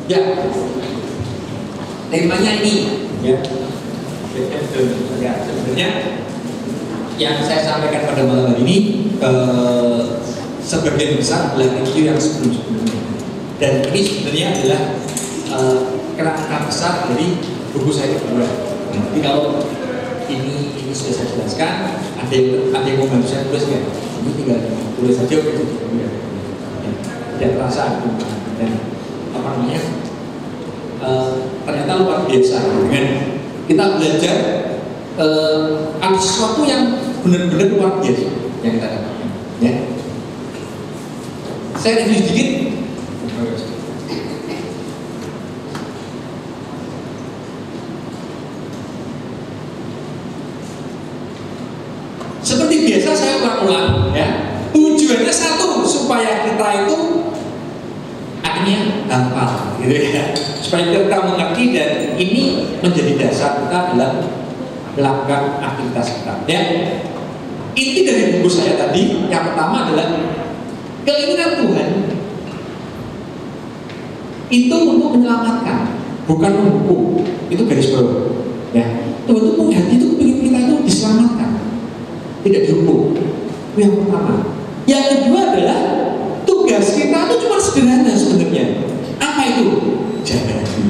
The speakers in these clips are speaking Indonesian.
Ya, temanya ini ya. Ya, sebenarnya yang saya sampaikan pada malam hari ini sebagian besar adalah review yang sebelum-sebelumnya, dan ini sebenarnya adalah kerangka besar dari buku saya kedua. Jadi kalau ini sudah saya jelaskan, ada yang mau bantu saya tulis ya, ini tinggal tulis saja oke, tidak terasa dan apa namanya ternyata luar biasa dengan kita belajar ada sesuatu yang benar-benar luar biasa yang kita dapatkan ya. Saya review sedikit. Seperti biasa saya ulang-ulang ya. Tujuannya satu, supaya kita itu akhirnya hafal gitu ya. Supaya kita mengerti dan ini menjadi dasar kita dalam melakukan aktivitas kita ya. Inti dari buku saya tadi yang pertama adalah keinginan Tuhan itu untuk menyelamatkan, bukan menghukum. Itu garis bawah ya. Tuhan itu punya hati itu ingin kita itu diselamatkan, tidak dihukum. Itu yang pertama. Yang kedua adalah tugas kita itu cuma sederhana sebenarnya. Apa itu? Jaga hati.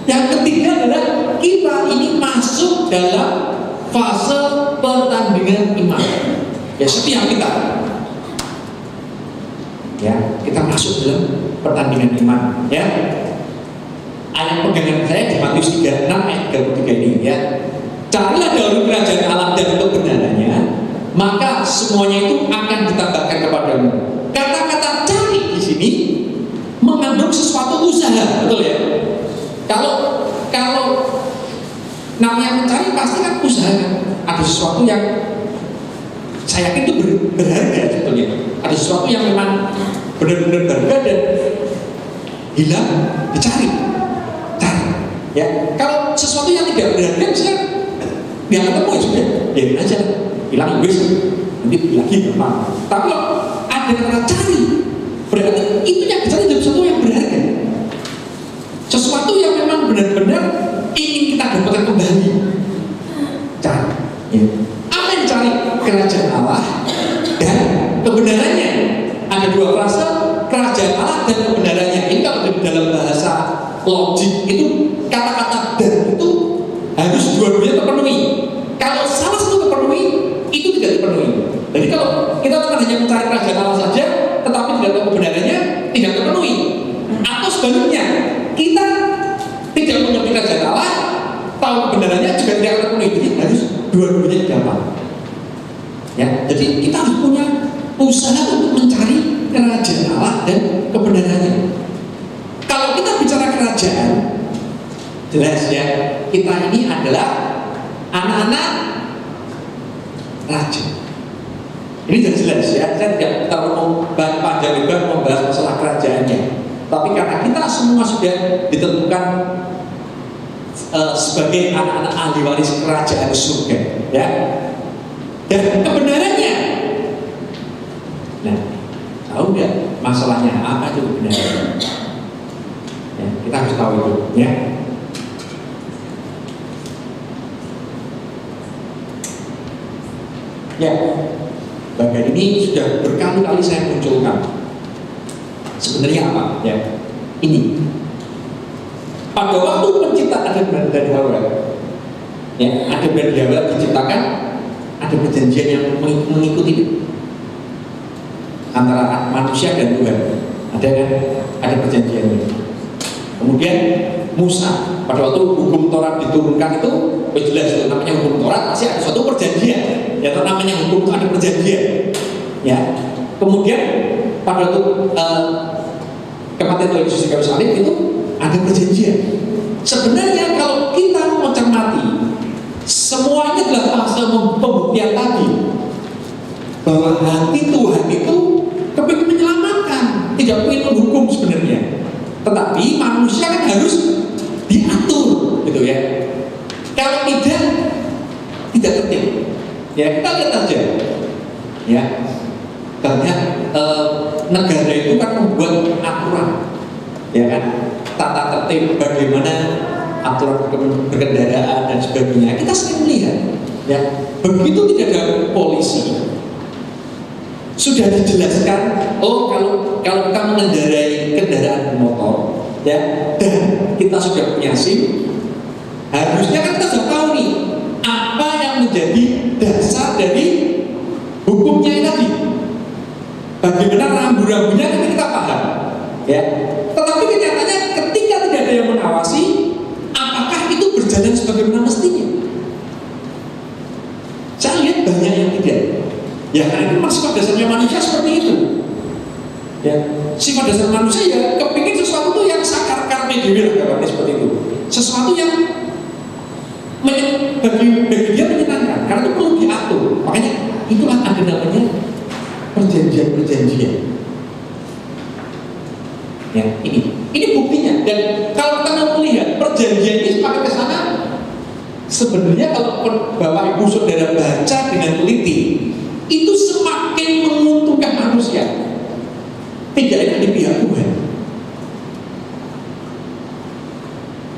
Yang ketiga adalah kita ini masuk dalam fase pertandingan iman. Ya, setiap kita. Ya, kita masuk dalam pertandingan iman. Ya. Ayat pegangan saya di Matius 36 ayat 33 ini ya. Carilah dahulu kerajaan Allah dan kebenarannya, maka semuanya itu akan ditambahkan kepadamu. Kata-kata cari di sini mengandung sesuatu usaha, betul ya? Kalau namanya mencari pasti kan usaha, ada sesuatu yang saya yakin itu berharga sebetulnya. Ada sesuatu yang memang benar-benar berharga dan hilang dicari. Cari. Ya, kalau sesuatu yang tidak berharga misalnya dia ketemu ya sudah, biarin aja, hilang wis, nanti lagi gampang. Tapi kalau ada kata cari, berarti itu yang dicari adalah sesuatu yang berharga, sesuatu yang memang benar-benar ingin kita dapatkan kembali. Cari. Ya. Apa yang dicari? Kerajaan Allah dan kebenarannya. Ada dua frase, kerajaan Allah dan kebenarannya. Ini kalau dalam bahasa logik itu kata-kata dan itu harus dua-duanya terpenuhi. Kalau salah satu terpenuhi, itu tidak terpenuhi. Jadi kalau kita cuma hanya mencari kerajaan Allah saja, tetapi tidak tahu kebenarannya, tidak terpenuhi. Atau sebaliknya, kita tidak mengerti kerajaan Allah, tahu kebenarannya juga tidak terpenuhi. Jadi harus dua-duanya didapat. Ya, jadi kita harus punya usaha untuk mencari kerajaan Allah dan kebenarannya. Kalau kita bicara kerajaan, jelas ya, kita ini adalah anak-anak raja. Ini sudah jelas ya, saya tidak terlalu panjang lebar membahas masalah kerajaannya. Tapi karena kita semua sudah ditentukan sebagai anak-anak ahli waris kerajaan surga, ya. Dan kebenarannya, nah, tahu nggak masalahnya apa itu kebenarannya? Ya, kita harus tahu itu, ya. Ya, bagian ini sudah berkali-kali saya munculkan. Sebenarnya apa? Ya, ini. Pada waktu penciptaan Adam dan Hawa, ya, Adam dan Hawa diciptakan, ada perjanjian yang mengikuti antara manusia dan Tuhan. Ada kan? Ada perjanjiannya. Kemudian Musa, pada waktu hukum Taurat diturunkan itu, jelas itu namanya hukum Taurat, masih ada suatu perjanjian. Ya, namanya hukum itu ada perjanjian. Ya. Kemudian pada waktu kematian Tuhan Yesus di kayu salib itu ada perjanjian. Sebenarnya kalau kita mau cermati, semuanya adalah fase pembuktian tadi bahwa hati Tuhan itu kepingin menyelamatkan, tidak ingin menghukum sebenarnya. Tetapi manusia kan harus diatur, gitu ya. Kalau tidak tertib. Ya, kita lihat aja. Ya, banyak negara itu kan membuat aturan. ya kan, tata tertib bagaimana aturan berkendaraan dan sebagainya, kita sering melihat ya, begitu tidak ada polisi sudah dijelaskan, oh kalau kita mengendarai kendaraan bermotor ya, dan kita sudah punya SIM, harusnya kan kita sudah tahu nih apa yang menjadi dasar dari hukumnya tadi, bagaimana rambu-rambunya kan kita paham ya. Tetapi kenyataannya ketika tidak ada yang mengawasi, apakah itu berjalan sebagaimana mestinya? Saya lihat banyak yang tidak. Ya karena itu sifat dasarnya manusia seperti itu. Ya, sifat dasar manusia ya kepingin sesuatu tuh yang sakar karme dewi lah, seperti itu. Sesuatu yang bagi dia menyenangkan, karena itu perlu diatur. Makanya itulah ada namanya perjanjian-perjanjian. Ya, ini buktinya. Dan kalau kita mau melihat perjanjian ini semakin ke sana, sebenarnya kalau Bapak Ibu Saudara baca dengan teliti, itu semakin menguntungkan manusia, tidak ada di pihak Tuhan.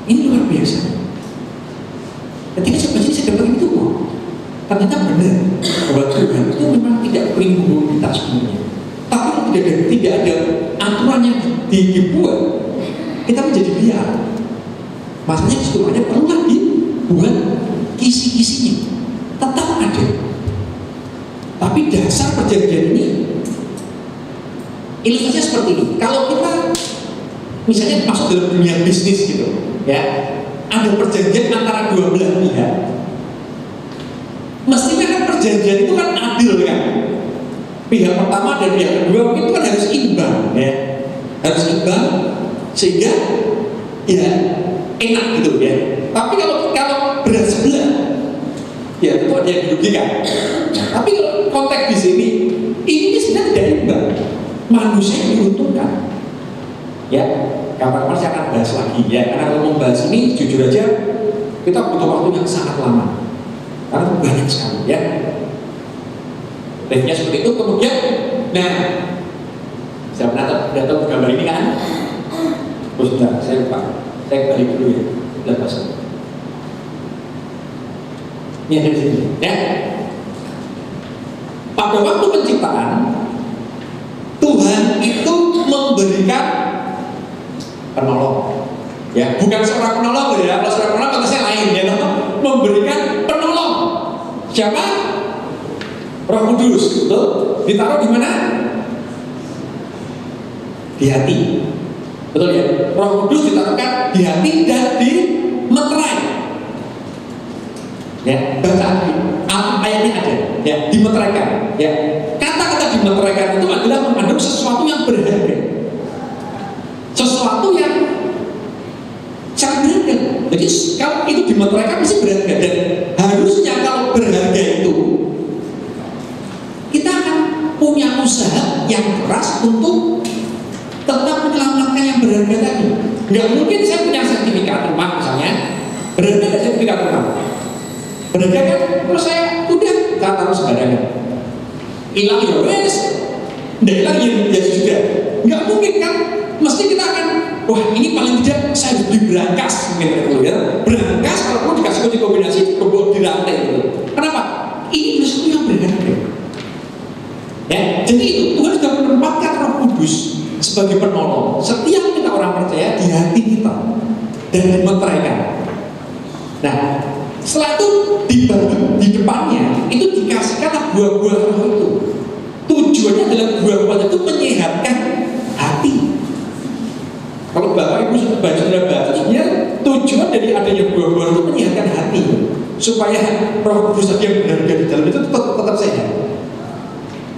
Ini luar biasa. Ketika saya baca, saya dapat itu, ternyata benar bahwa Tuhan itu memang tidak melindungi kita semuanya. Tapi kalau tidak ada aturan yang dibuat, kita menjadi liar. Masalahnya semuanya perlu lagi buat kisi-kisinya, tetap ada. Tapi dasar perjanjian ini, ilustrasinya seperti ini. Kalau kita misalnya masuk dalam dunia bisnis gitu, ya, ada perjanjian antara dua belah pihak. Mestinya kan perjanjian itu kan adil kan. Pihak pertama dan pihak kedua itu kan harus imbang, ya, harus imbang sehingga ya enak gitu ya. Tapi kalau berat sebelah, ya itu ada yang dirugikan. Nah, tapi kalau konteks di sini, ini sebenarnya tidak imbang. Manusia yang diuntungkan. Ya, kapan-kapan saya akan bahas lagi ya. Karena kalau membahas ini, jujur aja, kita butuh waktu yang sangat lama. Karena banyak sekali ya. Lihatnya seperti itu. Kemudian, nah, saya pernah datang gambar ini kan? Oh sudah, saya lupa. Saya balik dulu ya. Lepas. Ini ada di sini ya. Pada waktu penciptaan, Tuhan itu memberikan penolong. Ya, bukan seorang penolong ya. Kalau seorang penolong konteksnya lain ya, memberikan penolong. Siapa? Roh Kudus. Betul? Ditaruh di mana? Di hati. Betul ya? Roh Kudus ditaruhkan di hati dan di meterai. Ya, baca ayatnya ada. Ya, dimeteraikan. Ya, kata-kata dimeteraikan itu adalah mengandung sesuatu yang berharga, sesuatu yang sangat berharga. Jadi kalau itu dimeteraikan pasti berharga, dan harusnya kalau berharga itu kita akan punya usaha yang keras untuk tetap menyelamatkan yang berharga tadi. Nggak mungkin saya punya sertifikat rumah misalnya, berharga ada sertifikat rumah. Berharga kan, terus saya udah tak taruh sembarangan. Hilang ya wes, nggak hilang ya sudah. Nggak mungkin kan, mesti kita akan, wah ini paling tidak saya harus beli berangkas mungkin gitu ya. Berangkas kalau perlu dikasih kunci kombinasi dibawa di rantai gitu. Kenapa? Ini sesuatu yang berharga. Ya, jadi itu Tuhan sudah menempatkan Roh Kudus sebagai penolong setiap kita orang percaya di hati kita dan dimeteraikan. Nah, setelah itu di depannya itu dikasihkan buah-buah roh itu. Tujuannya adalah buah-buah itu menyehatkan hati. Kalau Bapak Ibu sudah baca sebenarnya tujuan dari adanya buah-buah itu menyehatkan hati, supaya Roh Kudus yang berharga di dalam itu tetap sehat.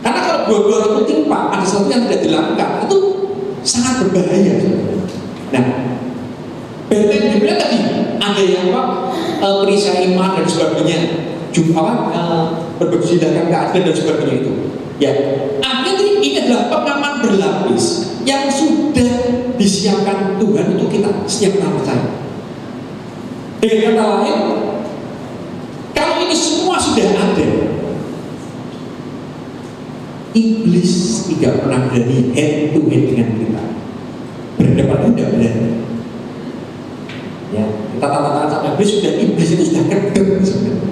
Karena kalau buah-buah itu timpa, ada sesuatu yang tidak dilakukan, itu sangat berbahaya. Nah, benteng Biblia tadi ada yang perisai iman dan sebagainya, berbagi tindakan keadilan dan sebagainya itu. Ya, akhirnya ini adalah pengaman berlapis yang sudah disiapkan Tuhan untuk kita setiap orang percaya. Dengan kata lain, kalau ini semua sudah ada, iblis tidak pernah berani head to head dengan kita, berhadapan depan itu udah berani. Ya, kita tanda-tanda sama iblis itu sudah kedep sebenarnya.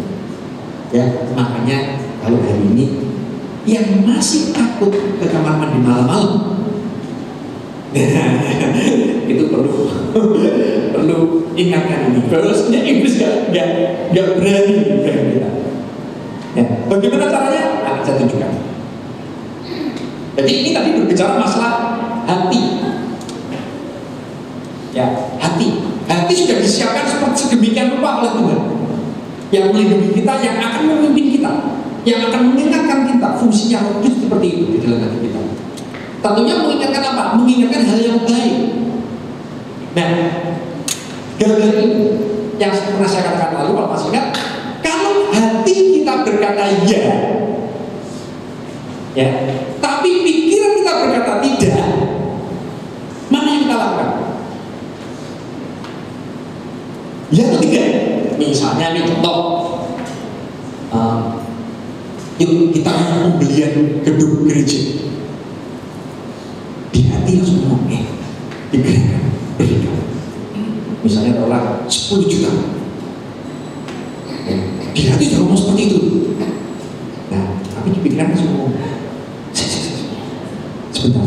Ya, makanya kalau hari ini yang masih takut ke kamar mandi malam-malam, itu perlu ingatkan ini. Kalau sebenarnya iblis nggak berani dengan kita. Ya, bagaimana caranya? Akan saya tunjukkan. Jadi ini tadi berbicara masalah hati. Ya, hati sudah disiapkan seperti sedemikian rupa oleh Tuhan, yang melindungi kita, yang akan memimpin kita, yang akan mengingatkan kita. Fungsinya roh kudus seperti itu di dalam hati kita. Tentunya mengingatkan apa? Mengingatkan hal yang baik. Nah, gambar ini yang pernah saya katakan lalu, kalau masih ingat, kalau hati kita berkata ya, tapi pikiran kita berkata tidak, mana yang kita lakukan? Ya atau tidak? Misalnya nih contoh, yuk kita pembelian gedung gereja. Di hati langsung ngomong, digerakkan, berikan. Misalnya tolak 10 juta. Di hati sudah ngomong seperti itu. Nah, tapi di pikiran langsung ngomong, sebentar.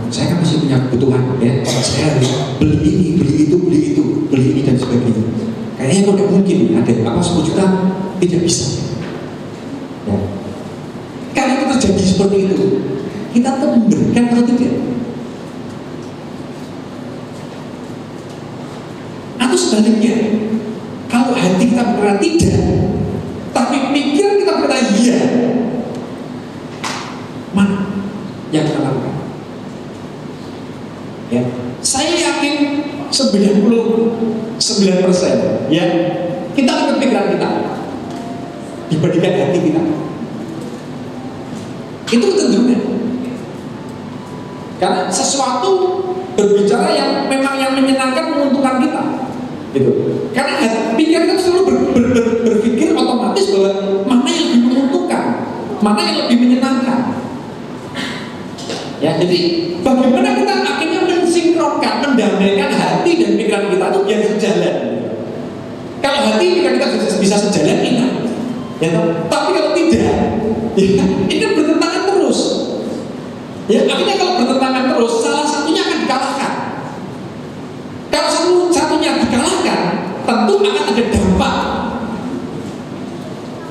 Saya kan masih punya kebutuhan, ya. Saya harus beli ini dan sebagainya. Kayaknya kok tidak mungkin ada 10 juta tidak bisa. Ya. Kalau itu terjadi seperti itu, kita tuh memberikan atau tidak? Atau sebaliknya, kalau hati kita berkata tidak, tapi pikiran kita berkata iya, mana yang kita lakukan? Ya, saya yakin 99% ya, kita ikut pikiran kita dibandingkan hati kita. Itu tentunya karena sesuatu berbicara yang memang yang menyenangkan, menguntungkan kita, gitu. Karena pikiran kita selalu berpikir otomatis bahwa mana yang lebih menguntungkan, mana yang lebih menyenangkan. Ya, jadi bagaimana kita akhirnya mensinkronkan, mendamaikan hati dan pikiran kita itu biar sejalan. Kalau hati pikiran kita bisa sejalan, enak. Ya, tapi kalau tidak, ya, ini bertentangan terus. Ya, akhirnya kalau bertentangan terus, salah satunya akan dikalahkan. Kalau satunya dikalahkan, tentu akan ada dampak.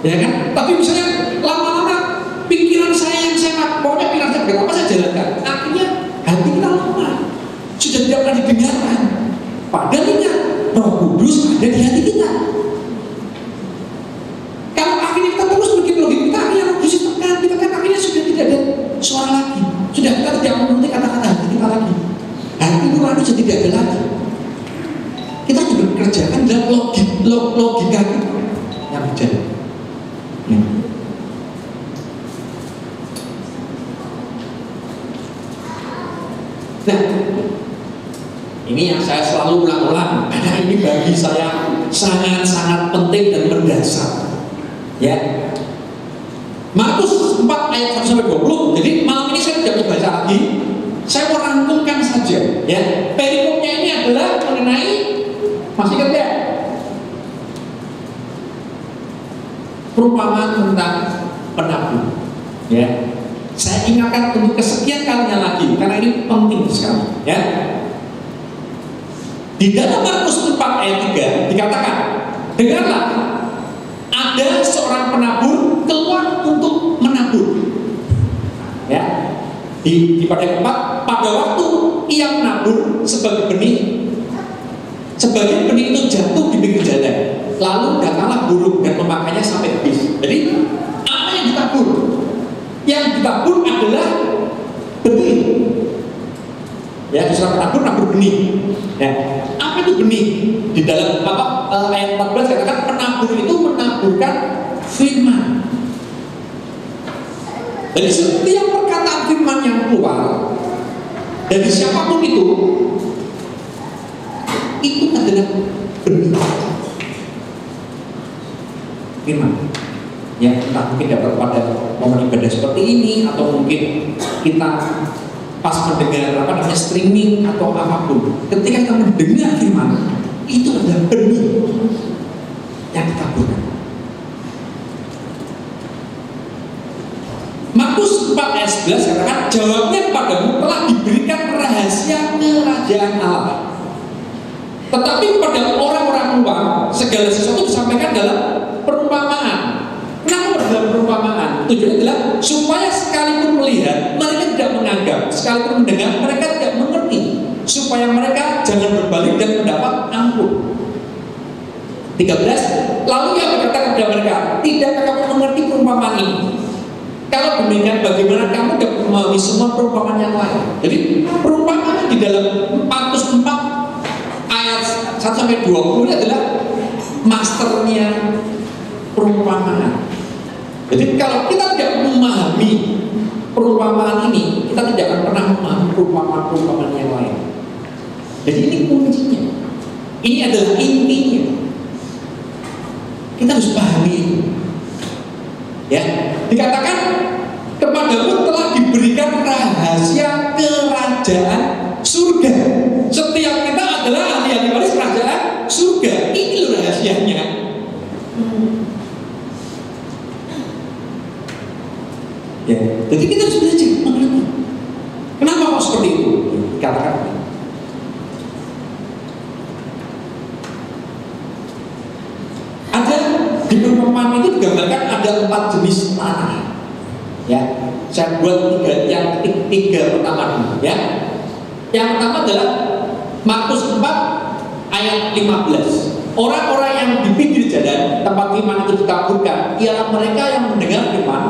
Ya kan? Tapi misalnya lama-lama pikiran saya yang saya pokoknya pikiran saya berapa saya jalankan, akhirnya hati kita lemah, sudah tidak pernah didengarkan. Padahal ingat, Roh Kudus ada di hati kita. Kalau akhirnya kita terus bikin logik kita, akhirnya Roh Kudus kita kan akhirnya sudah tidak ada suara lagi, sudah kita tidak menuruti kata-kata hati kita lagi. Hati nurani sudah tidak ada lagi. Kita juga kerjakan dalam logika kita yang berjalan. Ya. Nah, ini yang saya selalu ulang-ulang karena ini bagi saya sangat-sangat penting dan mendasar. Ya, Markus 4 ayat 1-20. Jadi malam ini saya tidak mau baca lagi. Saya mau rangkumkan saja. Ya, perikopnya ini adalah mengenai, masih ingat ya? Perumpamaan tentang penabur. Ya, saya ingatkan untuk kesekian kalinya lagi karena ini penting sekali. Ya, di dalam Markus 4 ayat 3 dikatakan, dengarlah, ada seorang penabur keluar untuk menabur. Ya, di pada keempat, pada waktu ia menabur sebagai benih, sebagian benih itu jatuh di pinggir jalan, lalu datanglah burung dan memakannya sampai habis. Jadi apa yang ditabur? Yang ditabur adalah benih. Ya, seorang penabur nabur benih. Ya, apa itu benih? Di dalam ayat 14 katakan penabur itu menaburkan firman. Jadi setiap perkataan firman yang keluar dari siapapun itu adalah benih firman. Ya, entah mungkin dapat pada momen ibadah seperti ini, atau mungkin kita pas mendengar streaming atau apapun, ketika kita mendengar firman, itu adalah benih yang ditaburkan. Markus 4 ayat 11 katakan, jawabnya kepadamu telah diberikan rahasia kerajaan Allah. Tetapi kepada orang-orang luar segala sesuatu disampaikan dalam perumpamaan. Kenapa dalam perumpamaan? Tujuannya adalah supaya sekalipun melihat mereka tidak menganggap, sekalipun mendengar mereka tidak mengerti, supaya mereka jangan berbalik dan mendapat ampun. 13. Lalu ia berkata kepada mereka, tidakkah kamu mengerti perumpamaan ini? Kalau demikian, bagaimana kamu dapat memahami semua perumpamaan yang lain? Jadi perumpamaan di dalam Markus 4 ayat 1-20 ini adalah masternya perumpamaan. Jadi kalau kita tidak memahami perumpamaan ini, kita tidak akan pernah memahami perumpamaan-perumpamaan yang lain. Jadi ini kuncinya. Ini adalah intinya. Kita harus pahami itu. Ya, dikatakan kepadamu telah diberikan rahasia kerajaan surga. Setiap kita adalah ahli-ahli waris kerajaan surga. Ini loh rahasianya. Ya, jadi kita harus belajar mengerti. Kenapa kok seperti itu? Dikatakan ada di perumpamaan itu digambarkan ada 4 jenis tanah. Ya, saya buat tiga pertama dulu. Ya, yang pertama adalah Markus 4 ayat 15. Orang-orang yang di pinggir jalan tempat firman itu ditaburkan ialah mereka yang mendengar firman,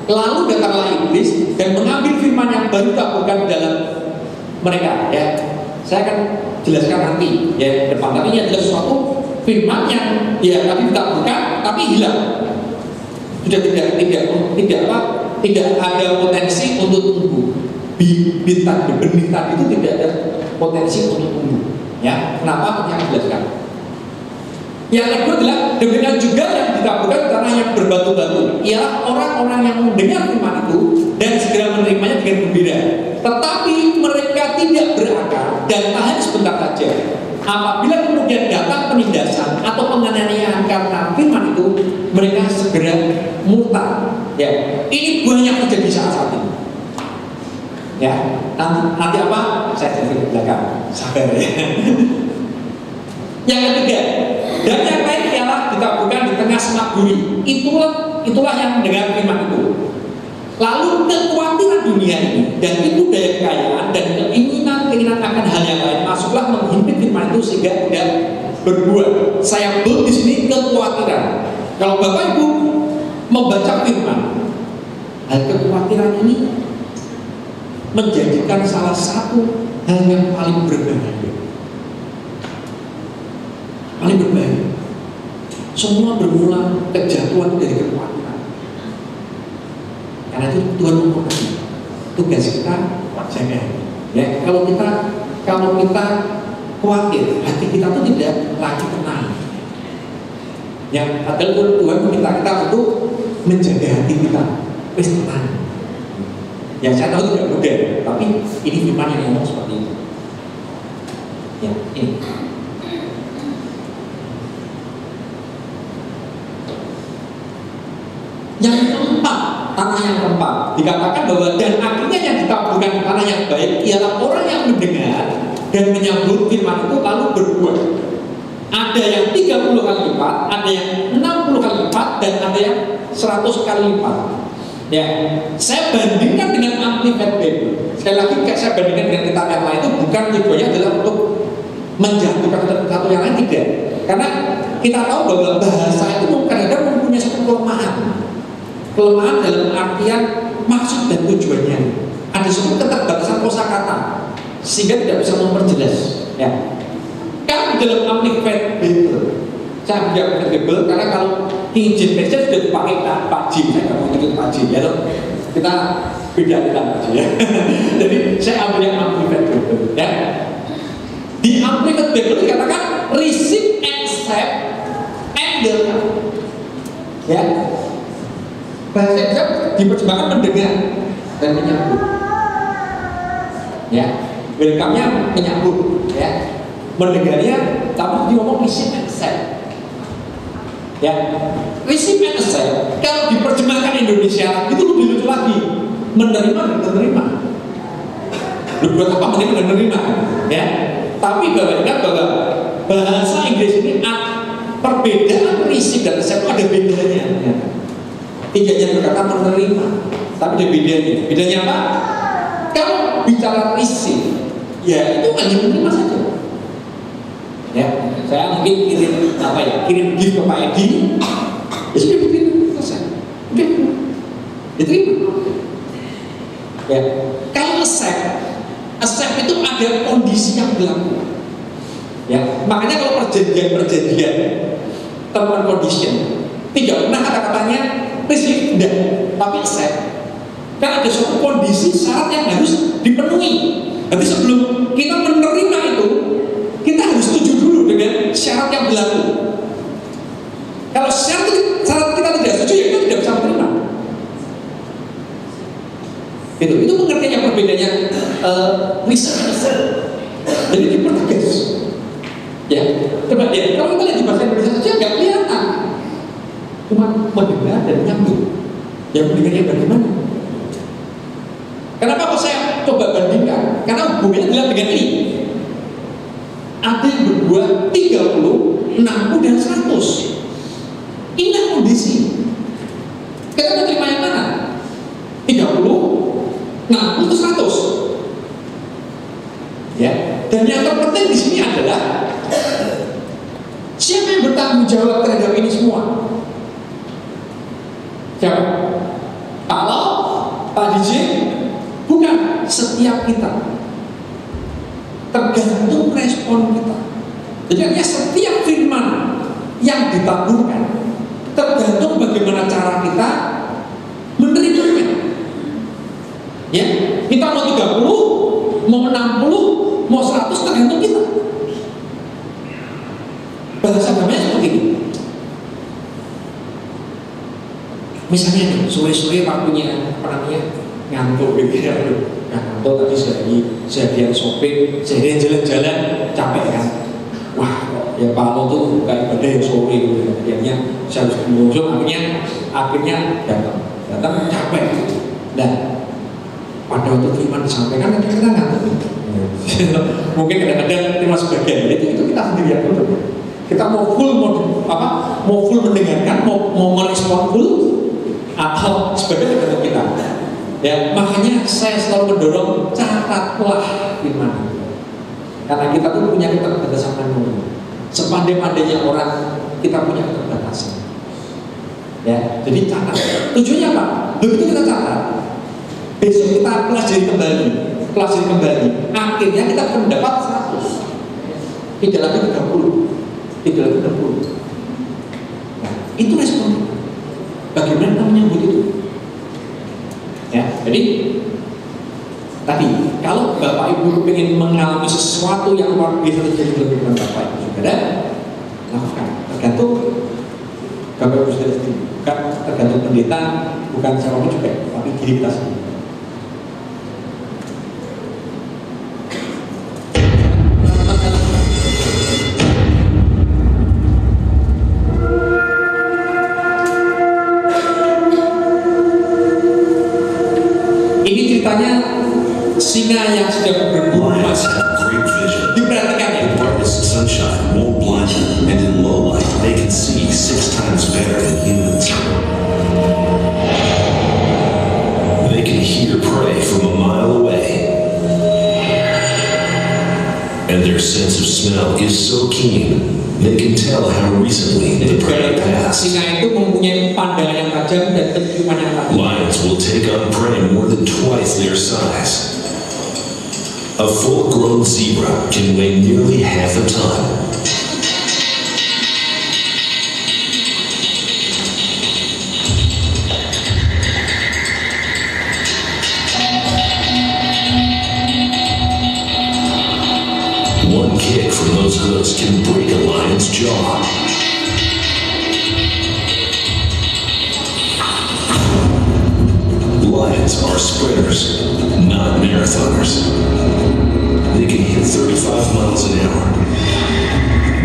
lalu datanglah iblis dan mengambil firman yang baru ditaburkan dalam mereka. Ya, saya akan jelaskan nanti ya depan. Tapi ini adalah suatu firman yang ya tadi ditaburkan tapi hilang. Sudah tidak ada potensi untuk tumbuh. Bintang benih tadi itu tidak ada potensi untuk tumbuh. Ya, kenapa? Yang dijelaskan. Yang kedua adalah demikian juga yang ditaburkan tanah yang berbatu-batu. Ialah orang-orang yang mendengar firman itu dan segera menerimanya dengan gembira. Tetapi mereka tidak berakal dan tahan sebentar saja. Apabila kemudian datang penindasan atau penganiayaan karena firman itu, mereka segera murtad. Ya, ini banyak terjadi saat ini. Ya, nanti apa? Saya cerita ke belakang. Sabar ya. Yang ketiga, dan yang lain ialah ditaburkan di tengah semak duri. Itulah yang mendengar firman itu. Lalu kekhawatiran dunia ini dan itu daya kekayaan dan keinginan akan hal yang lain masuklah menghimpit firman itu sehingga tidak berbuat. Saya di sini kekhawatiran. Kalau Bapak Ibu membaca firman, hal kekhawatiran ini menjadikan salah satu hal yang paling berbahaya. Paling berbahaya. Semua bermula kejatuhan dari kekhawatiran. Karena itu Tuhan memberkati. Tugas kita jaga. Ya, kalau kita khawatir, hati kita tuh tidak lagi tenang. Ya, padahal Tuhan meminta kita untuk menjaga hati kita, wis tenang. Ya, saya tahu tidak mudah, tapi ini firman yang ngomong seperti itu. Ya, ini. Yang keempat, tanah yang keempat dikatakan bahwa dan akhirnya yang ditaburkan di tanah yang baik ialah orang yang mendengar dan menyambut firman itu lalu berbuat. Ada yang 30 kali lipat, ada yang 60 kali lipat, dan ada yang 100 kali lipat. Ya, saya bandingkan dengan Amplified Bible. Sekali lagi saya bandingkan dengan kitab yang lain itu bukan tujuannya adalah untuk menjatuhkan satu yang lain, tidak. Karena kita tahu bahwa bahasa itu kadang-kadang mempunyai satu kelemahan. Kelemahan dalam artian maksud dan tujuannya. Ada suatu keterbatasan kosakata sehingga tidak bisa memperjelas. Ya. Kan di dalam Amplified Bible, saya ambil Amplified Bible karena kalau King James Version sudah dipakai Pak Jim, saya nggak mau ikut Pak Jim. Ya, kita beda Pak Jim ya. Jadi saya ambil yang Amplified Bible. Ya. Di Amplified Bible dikatakan receive, accept, and welcome. Ya. Bahasa Indonesia diterjemahkan mendengar dan menyambut. ya. Welcome-nya menyambut, ya. Mendengarnya, tapi dia ngomong receive and accept. Ya, receive and accept. Kalau diterjemahkan Indonesia itu lebih lucu lagi. Menerima dan menerima. Lu buat apa menerima dan menerima? Ya. Tapi ingat bahwa bahasa Inggris ini perbedaan receive dan accept ada bedanya. Ya. Tidak hanya berkata menerima, tapi ada bedanya. Bedanya apa? Kalau bicara receive, ya itu hanya menerima saja. Ya, saya mungkin kirim gift ke Pak Edi, ya sudah begitu selesai. Oke, diterima. Ya, kalau accept itu ada kondisi yang berlaku. Ya, makanya kalau perjanjian term and condition tidak pernah kata-katanya receive tidak, tapi accept. Karena ada suatu kondisi syarat yang harus dipenuhi. Nanti sebelum kita menerima itu, kita harus setuju dulu dengan syarat yang berlaku. Kalau syarat kita tidak setuju, ya kita tidak bisa menerima. Itu pengertiannya perbedaannya receive. Jadi dipertegas. Ya, coba ya. Kalau kita lihat di bahasa Indonesia saja nggak kelihatan. Cuma mendengar dan nyambung. Yang mendengarnya bagaimana? Kenapa kok saya coba bandingkan? Karena hubungannya adalah dengan ini. Ada yang berbuat 30, 60, dan 100. Ini kondisi. Kita mau terima yang mana? 30, 60, 100. Ya. Dan yang terpenting di sini adalah siapa yang bertanggung jawab terhadap ini semua? Siapa? Kalau Pak DJ? Bukan, setiap kita. Tergantung respon kita. Jadi artinya setiap firman yang ditaburkan tergantung bagaimana cara kita menerimanya. Ya, kita mau 30, mau 60, mau 100 tergantung kita. Bahasa agamanya seperti ini. Misalnya nih, sore-sore waktunya ngantuk gitu ya, ngantuk tadi seharian shopping, seharian jalan-jalan, capek kan. Wah, ya Pak Lo tuh kayak ibadah yang sore gitu. Akhirnya saya harus mengunjung, akhirnya datang capek. Dan pada waktu firman disampaikan kita ngantuk. Mungkin kadang-kadang terima sebagian itu kita sendiri yang betul. Kita mau full mendengarkan, mau merespon full atau sebagian tergantung kita. Ya, makanya saya selalu mendorong catatlah firman. Karena kita tuh punya keterbatasan manusia. Sepandai-pandainya orang, kita punya keterbatasan. Ya, jadi catat. Tujuannya apa? Begitu kita catat, besok kita pelajari kembali. Akhirnya kita akan mendapat 100. Tidak lagi 30, tidak lagi 60. Nah, itu respon. Bagaimana menyambut itu? Ya, jadi tadi kalau Bapak Ibu ingin mengalami sesuatu yang luar biasa terjadi dalam kehidupan Bapak Ibu saudara, lakukan. Tergantung Bapak Ibu saudara sendiri, bukan tergantung pendeta, bukan siapapun juga, tapi diri kita sendiri. Singa yang sedang berburu emas. Diperhatikan ya. The brightest sunshine won't blind them, and in low light they can see 6 times better than humans. They can hear prey from a mile away, and their sense of smell is so keen they can tell how recently the prey passed. Singa itu mempunyai pandangan yang tajam dan penciuman yang tajam. Lions will take on prey more than twice their size. A full-grown zebra can weigh nearly half a ton. One kick from those hooves can break a lion's jaw. lions are sprinters, not marathoners. They can hit 35 miles an hour,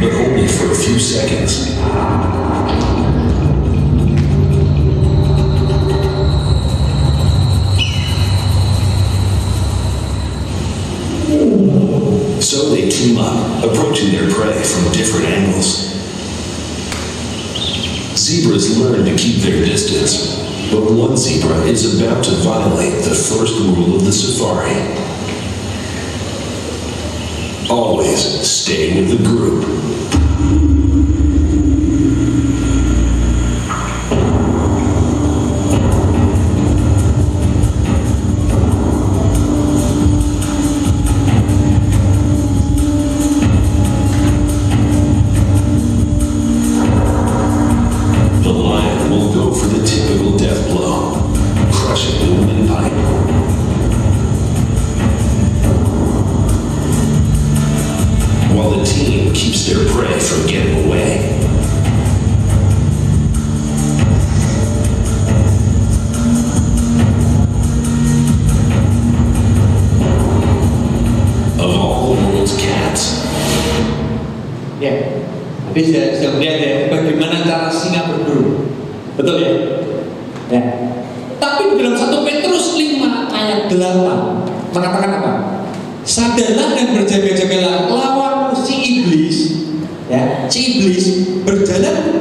but only for a few seconds. So they team up, approaching their prey from different angles. Zebras learn to keep their distance, but one zebra is about to violate the first rule of the safari. Always stay with the group. Jadi saya melihat ya bagaimana cara singa berburu, betul ya? Ya. Tapi di dalam 1 Petrus 5 ayat 8 mengatakan apa? Sadarlah dan berjaga-jagalah lawan si iblis, ya, si iblis berjalan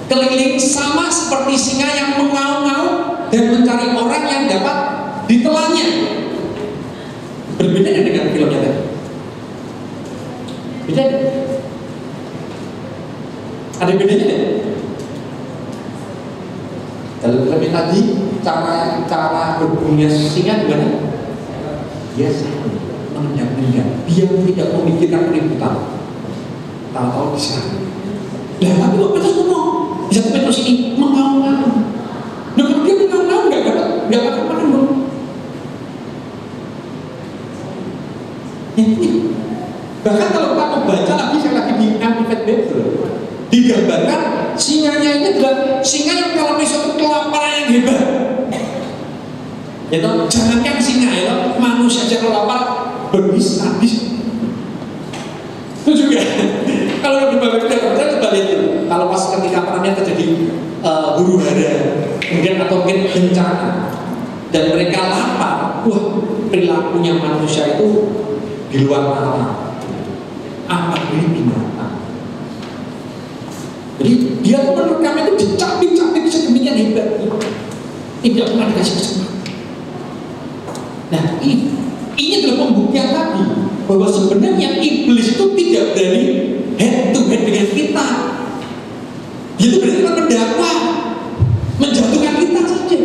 keliling sama seperti singa yang mengaum-ngaum dan mencari orang yang dapat ditelannya. Berbeda dengan filmnya tadi. Beda. Ada bedanya tidak? Dalam film tadi cara berbunyinya singa gimana? Dia selalu mengendap-endap, dia tidak memikirkan keributan. Tahu-tahu bisa. Nah, tapi kok Petrus ngomong? Bisa Petrus ini mengaum-ngaum. Nah, kalau dia mengaum-ngaum nggak dapat makan dong. Ini. Bahkan kalau kita membaca lagi, saya lagi di Amplified Bible, digambarkan singanya ini adalah singa yang kalau besok kelaparan yang hebat. Ya toh, jangankan singa ya toh, manusia aja kalau lapar berbis habis. Itu juga. Kalau di babak kita coba lihat dulu. Kalau pas ketika perangnya terjadi huru hara, kemudian atau mungkin bencana, dan mereka lapar, wah perilakunya manusia itu di luar nalar. Apa ini binatang? Jadi dia merekam itu dicapik-capik sedemikian hebat, tidak pernah dikasih kesempatan. Nah ini adalah pembuktian tadi bahwa sebenarnya iblis itu tidak berani head to head dengan kita. Dia itu berani mendakwa, menjatuhkan kita saja.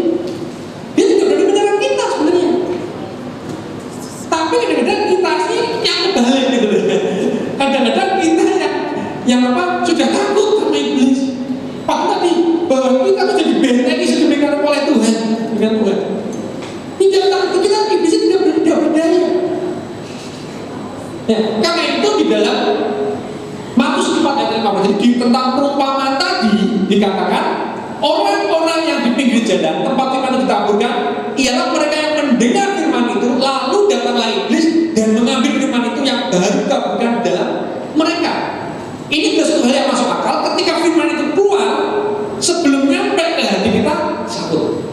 Dia tidak berani menyerang kita sebenarnya. Tapi kadang-kadang kita sih yang kebalik gitu. Kadang-kadang kita yang apa sudah takut sama iblis. Pak tadi bahwa kita tuh jadi benteng sedemikian oleh Tuhan dengan Tuhan. Tidak takut kita iblis tidak berdaya. Ya, karena itu di dalam Matius 4 ayat 15 jadi tentang perumpamaan tadi dikatakan orang-orang yang di pinggir jalan tempat firman itu ditaburkan ialah mereka yang mendengar firman itu lalu datanglah iblis dan mengambil firman itu yang baru ditaburkan dalam mereka. Ini sudah satu hal yang masuk akal ketika firman itu keluar sebelum nyampe ke hati kita satu.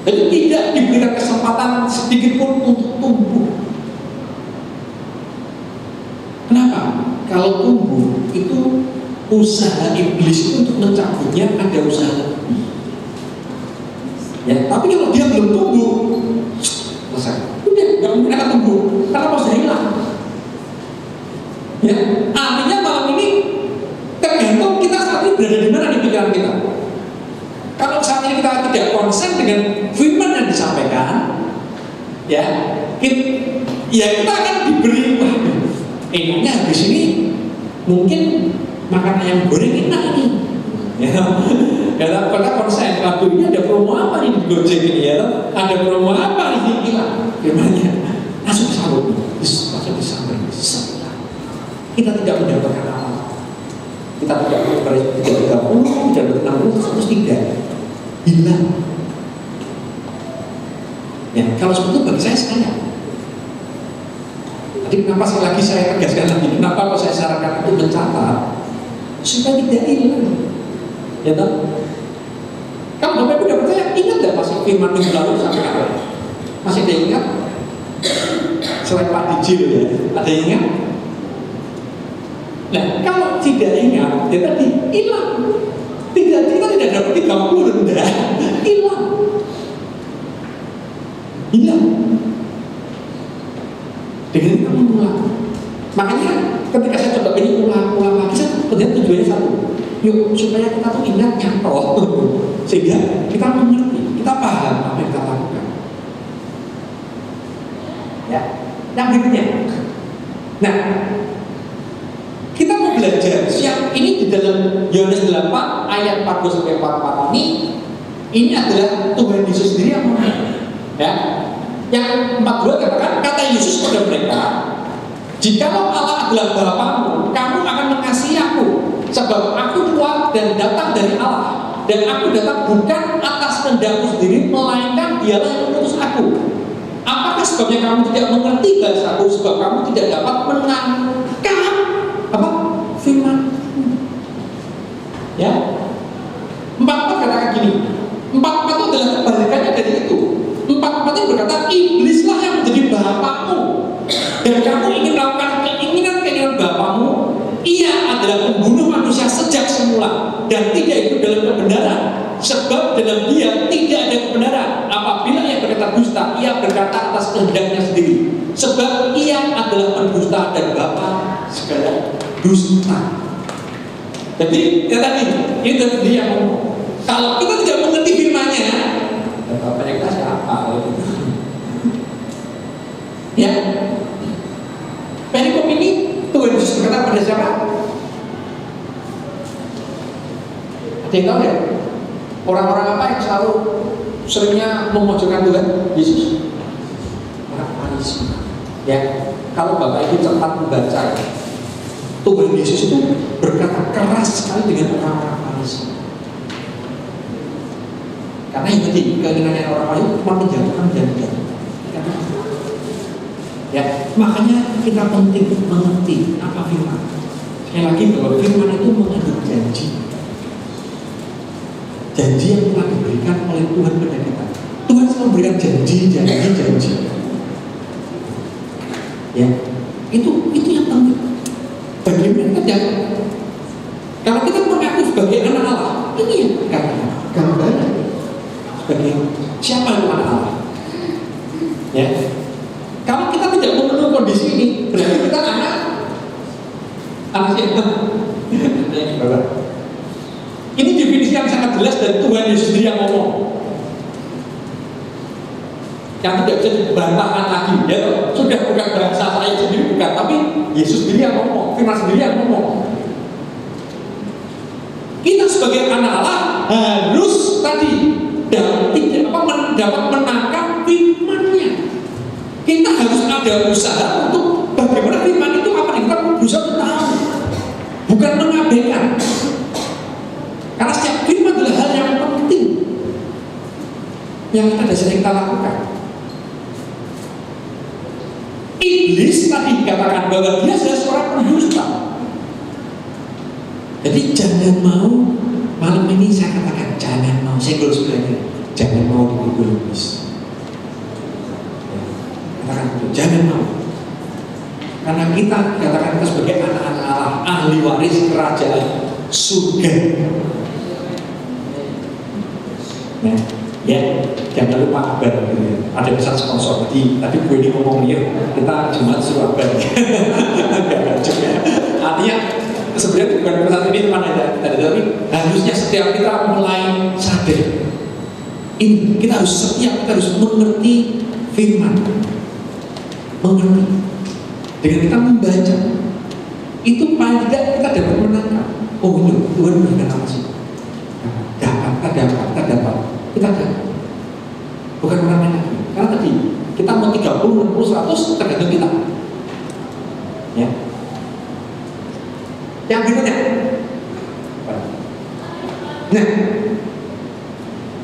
Jadi tidak diberikan kesempatan sedikit pun untuk tumbuh. Kenapa? Kalau tumbuh itu usaha iblis itu untuk mencabutnya ada usaha lebih. Ya, tapi kalau dia belum tumbuh, selesai. Udah nggak mungkin akan tumbuh karena sudah hilang. Ya, artinya malam ini tergantung kita saat ini berada di mana di pikiran kita. Kalau saat ini kita tidak konsen dengan firman yang disampaikan, ya kita akan diberi enaknya habis ini mungkin makan ayam goreng enak ini. Ya, kalau kita konsen lagu ini ada promo apa nih di Gojek ini ya? Ada promo apa ini hilang? Firmannya langsung disambut, langsung disambut. Kita tidak mendapatkan apa. Kita tidak berpikir 30, tidak 60, terus tidak hilang. kalau seperti itu bagi saya. Jadi kenapa sekali lagi saya tegaskan lagi, kenapa kok saya sarankan itu mencatat supaya tidak hilang, ya toh? Kalau Bapak Ibu tidak percaya, ingat nggak masih firman minggu lalu sampai apa? Masih ada yang ingat? Selain Pak Dijil ya, ada yang ingat? Nah, kalau tidak ingat, ya tadi hilang. Kita tidak dapat 30 rendah, hilang. Dengan kita mengulang. Makanya ketika saya coba ini ulang lagi, saya ternyata tujuannya satu. Yuk, supaya kita tuh ingat nyantol, sehingga kita mengerti, kita paham apa yang kita lakukan. Ya, yang berikutnya. Nah, kita mau belajar siang ini di dalam Yohanes 8 ayat 42-44 ini adalah Tuhan Yesus sendiri yang ngomong. Ya, yang 42 katakan, kata Yesus pada mereka, jikalau Allah adalah Bapamu, kamu akan mengasihi aku, sebab aku keluar dan datang dari Allah, dan aku datang bukan atas kehendakku sendiri, melainkan Dialah yang mengutus aku. Apakah sebabnya kamu tidak mengerti bahasaku, sebab kamu tidak dapat menangkap apa? Firman. Ya. 44 katakan gini. 44 itu adalah kebalikannya dari itu. 44 itu berkata, iblislah yang menjadi bapakmu, dan kamu ingin melakukan keinginan bapakmu. Ia adalah pembunuh manusia sejak semula, dan tidak hidup dalam kebenaran, sebab dalam dia tidak ada kebenaran. Apabila ia berkata dusta, ia berkata atas kehendaknya sendiri, sebab ia adalah pendusta dan bapa segala dusta. Jadi ya tadi itu dia ngomong, kalau kita tidak mengerti firman-Nya, apa yang kita siapa? Ya, perikop ini Tuhan Yesus berkata pada siapa? Ada yang tahu ya? Orang-orang apa yang selalu seringnya memojokkan Tuhan Yesus? Orang Farisi. Ya, kalau Bapak Ibu cepat membaca, Tuhan Yesus itu berkata keras sekali dengan orang-orang Farisi. Karena yang tadi keinginannya orang Farisi cuma menjatuhkan janji. Ya, makanya kita penting mengerti apa firman. Sekali lagi bahwa firman itu mengandung janji. Janji yang telah diberikan oleh Tuhan kepada kita. Tuhan selalu memberikan janji. Ya, itu yang penting. Bagaimana kerja? Kalau kita mengaku sebagai anak Allah, ini yang gambaran sebagai siapa yang anak Allah. Ya. Kalau kita tidak memenuhi kondisi ini, berarti kita anak siapa? Ini definisi yang sangat jelas dari Tuhan Yesus sendiri yang ngomong, yang tidak bisa dibantahkan lagi. Ya, sudah bukan bahasa saya sendiri, bukan, tapi Yesus sendiri yang ngomong, firman sendiri yang ngomong. Kita sebagai anak Allah harus tadi dapat menangkap firman-Nya. Kita harus ada usaha untuk bagaimana firman itu apa yang kita berusaha untuk tahu, bukan mengabaikan. Karena setiap firman adalah hal yang penting yang kita lakukan. Iblis tadi dikatakan bahwa dia adalah seorang pendusta. Jadi jangan mau, malam ini saya katakan jangan mau, saya goals belajar, jangan mau dipukul iblis. Jangan mau, karena kita dikatakan kita sebagai anak-anak Allah, ahli waris kerajaan surga. Ya, jangan lupa kabar. Ada pesan sponsor tadi gue ini ngomong kita Jumat suruh kabar. Artinya sebenarnya bukan pesan ini cuma ada, tapi harusnya setiap kita mulai sadar. Ini kita harus mengerti firman. Mengerti dengan kita membaca itu paling tidak kita dapat menangkap. Oh ini Tuhan berikan apa sih? Kita dapat. Bukan orang lain lagi. Karena tadi kita mau 30, 60, 100 tergantung kita. Ya. Yang berikutnya. Nah,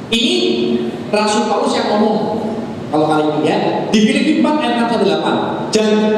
ini Rasul Paulus yang ngomong. Kalau kali ini ya, di Filipi 4 ayat 8.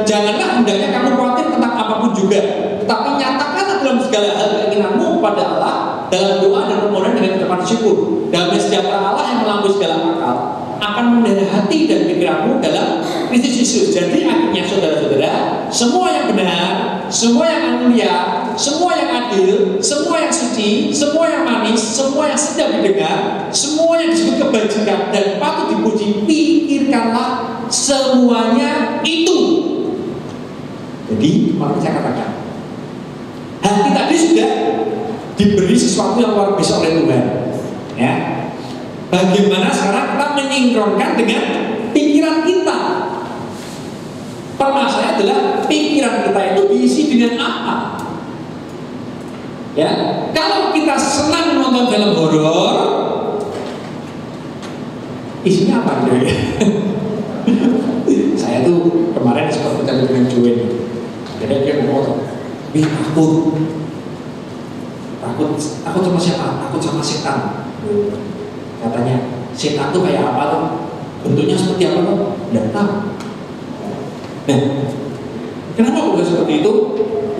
Janganlah hendaknya kamu khawatir tentang apapun juga, tetapi nyatakanlah dalam segala hal keinginanmu kepada Allah dalam doa dan permohonan dengan ucapan syukur. Damai sejahtera Allah yang melampaui segala akal akan memelihara hati dan pikiranmu dalam Kristus Yesus. Jadi akhirnya saudara-saudara, semua yang benar, semua yang mulia, semua yang adil, semua yang suci, semua yang manis, semua yang sedap didengar, semua yang disebut kebajikan dan patut dipuji, pikirkanlah semuanya itu. Jadi, maka saya katakan, hati tadi sudah diberi sesuatu yang luar biasa oleh Tuhan. Ya, bagaimana sekarang kita menyinkronkan dengan pikiran kita? Permasalahannya adalah pikiran kita itu diisi dengan apa? Ya, kalau kita senang menonton film horor, isinya apa gitu ya? Saya tuh kemarin sempat bercanda dengan Joen. Jadi dia ngomong, "Wih, takut sama siapa? Takut sama setan." Katanya, setan tuh kayak apa tuh? Bentuknya seperti apa tuh? Nggak tahu. Nah, kenapa bukan seperti itu?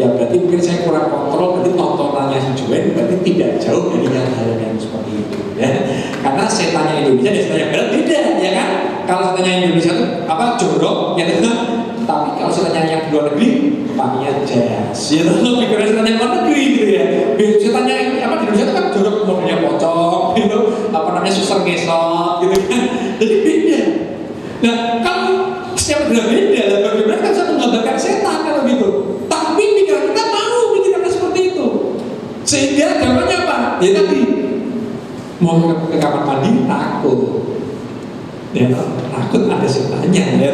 Ya berarti mungkin saya kurang kontrol. Berarti tontonannya si Joen berarti tidak jauh dari hal-hal yang seperti itu, ya. Karena setannya Indonesia dan setannya Barat beda, ya kan? Kalau setannya Indonesia itu apa? Jorok, ya kan? Tapi kalau setannya yang di luar negeri, pakainya jas. Ya kan? Pikiran setannya luar negeri gitu ya. Setannya apa di Indonesia itu kan jorok, modelnya pocong, gitu. Apa namanya susar ngesot, gitu kan? Jadi beda. Nah, kalau setiap berbeda, bagaimana kan bisa menggambarkan setan kalau gitu? Tapi pikiran kita mau pikirannya seperti itu, sehingga gambarnya apa? Ya tadi mau ke kamar mandi takut, ya takut ada setannya, ya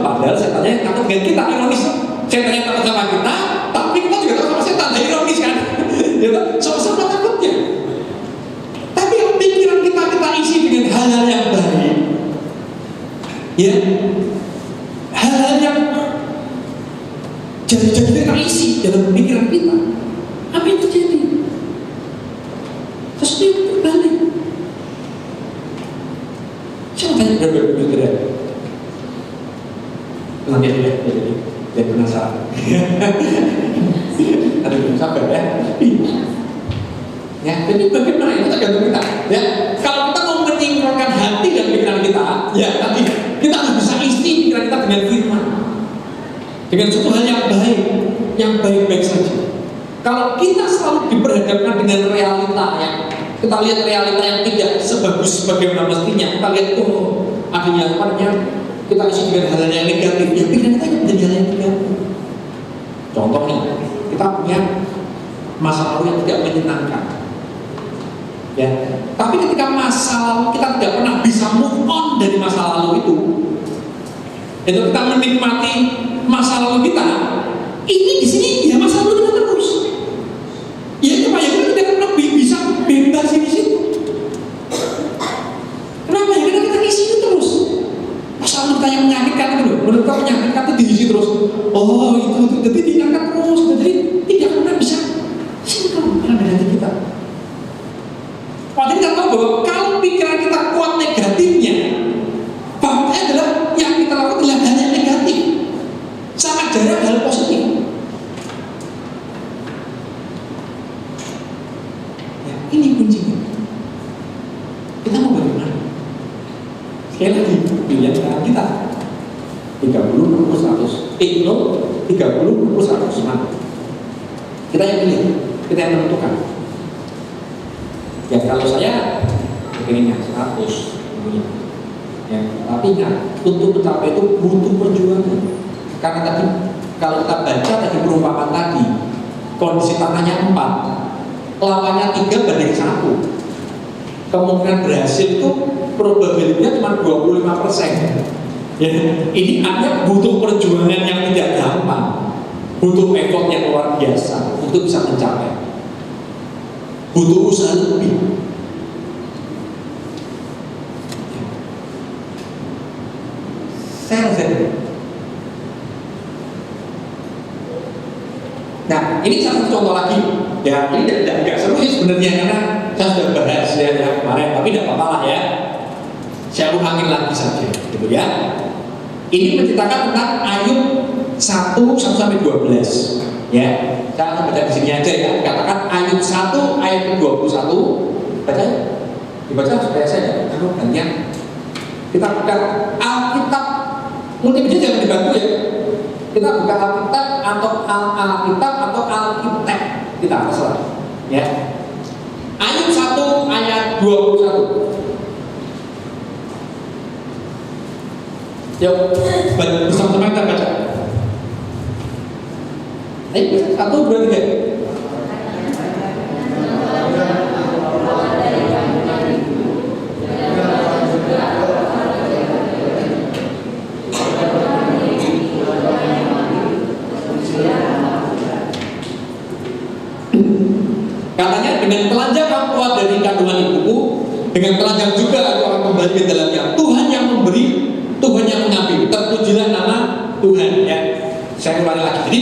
padahal setannya takut dengan kita, ironis. Setannya takut sama kita, tapi kita juga takut sama setan, ironis kan? Ya sama-sama takutnya. Tapi pikiran kita isi dengan hal-hal yang baik, ya hal-hal yang jadi kita isi dalam pikiran kita. Apa yang terjadi? Terus dia berbalik. Saya tanya berapa saudara? Nanti aja jadi penasaran. Aduh, sabar ya. Ya, jadi bagaimana itu tergantung kita. Ya, kalau kita mau menyinkronkan hati dan pikiran kita, ya tadi kita harus bisa isi pikiran kita dengan firman, dengan suatu hal yang baik-baik saja. Kalau kita selalu diperhadapkan dengan realita yang kita lihat realita yang tidak sebagus bagaimana mestinya, kita lihat ada yang kita isi dengan hal yang negatif, ya pikiran kita menjadi hal yang negatif. Contohnya, kita punya masa lalu yang tidak menyenangkan. Ya, tapi ketika masa lalu kita tidak pernah bisa move on dari masa lalu itu kita menikmati masa lalu kita. Ini di sini ya masa lalu kita terus. Ya itu Pak, ya kita tidak pernah bisa bebas di situ. Kenapa ya? Karena kita isi itu terus. Masa lalu kita yang menyakitkan itu loh, menurut kita menyakitkan itu diisi terus. Oh itu jadi diangkat terus, jadi tidak pernah bisa sinkron dengan hati kita. Padahal kita tahu bahwa kalau pikiran kita kuat negatifnya, fakta adalah yang kita lakukan adalah hal yang negatif, sangat jarang hal positif. Ya, ini kuncinya. Kita mau bagaimana? Sekali lagi, pilihan tangan kita 30, 100, 30, 100. Nah, kita yang pilih, kita yang menentukan. Ya kalau saya pengennya 100 ya, tapi ingat untuk mencapai itu butuh perjuangan. Karena tadi kalau kita baca tadi perumpamaan tadi, kondisi tanahnya 4, lawannya 3:1. Kemungkinan berhasil itu probabilitasnya cuma 25%. Ya, ini artinya butuh perjuangan yang tidak gampang, butuh effort yang luar biasa untuk bisa mencapai. Butuh usaha lebih. Saya rasa. Nah, ini satu contoh lagi. Ya, ini tidak seru sih sebenarnya karena saya sudah bahas ya kemarin, tapi tidak apa-apa lah ya. Saya ulangin lagi saja, gitu ya. Ini menceritakan tentang Ayub 1 sampai 12. Ya, saya akan baca di sini aja ya. Katakan Ayub 1 ayat ke-21. Baca, dibaca supaya saya gantian. Kita buka Alkitab, multimedia jangan dibantu ya. Kita buka Alkitab atau Alkitab atau Alkitab, kita terserah. Ya. Ayub 1 ayat 21. Yuk, bersama-sama kita baca. Ayo, 1, 2, 3. Katanya dengan telanjang kamu keluar dari kandungan ibuku, dengan telanjang juga aku akan kembali ke dalamnya. Tuhan yang memberi, Tuhan yang mengambil. Terpujilah nama Tuhan. Ya, saya ulangi lagi. Jadi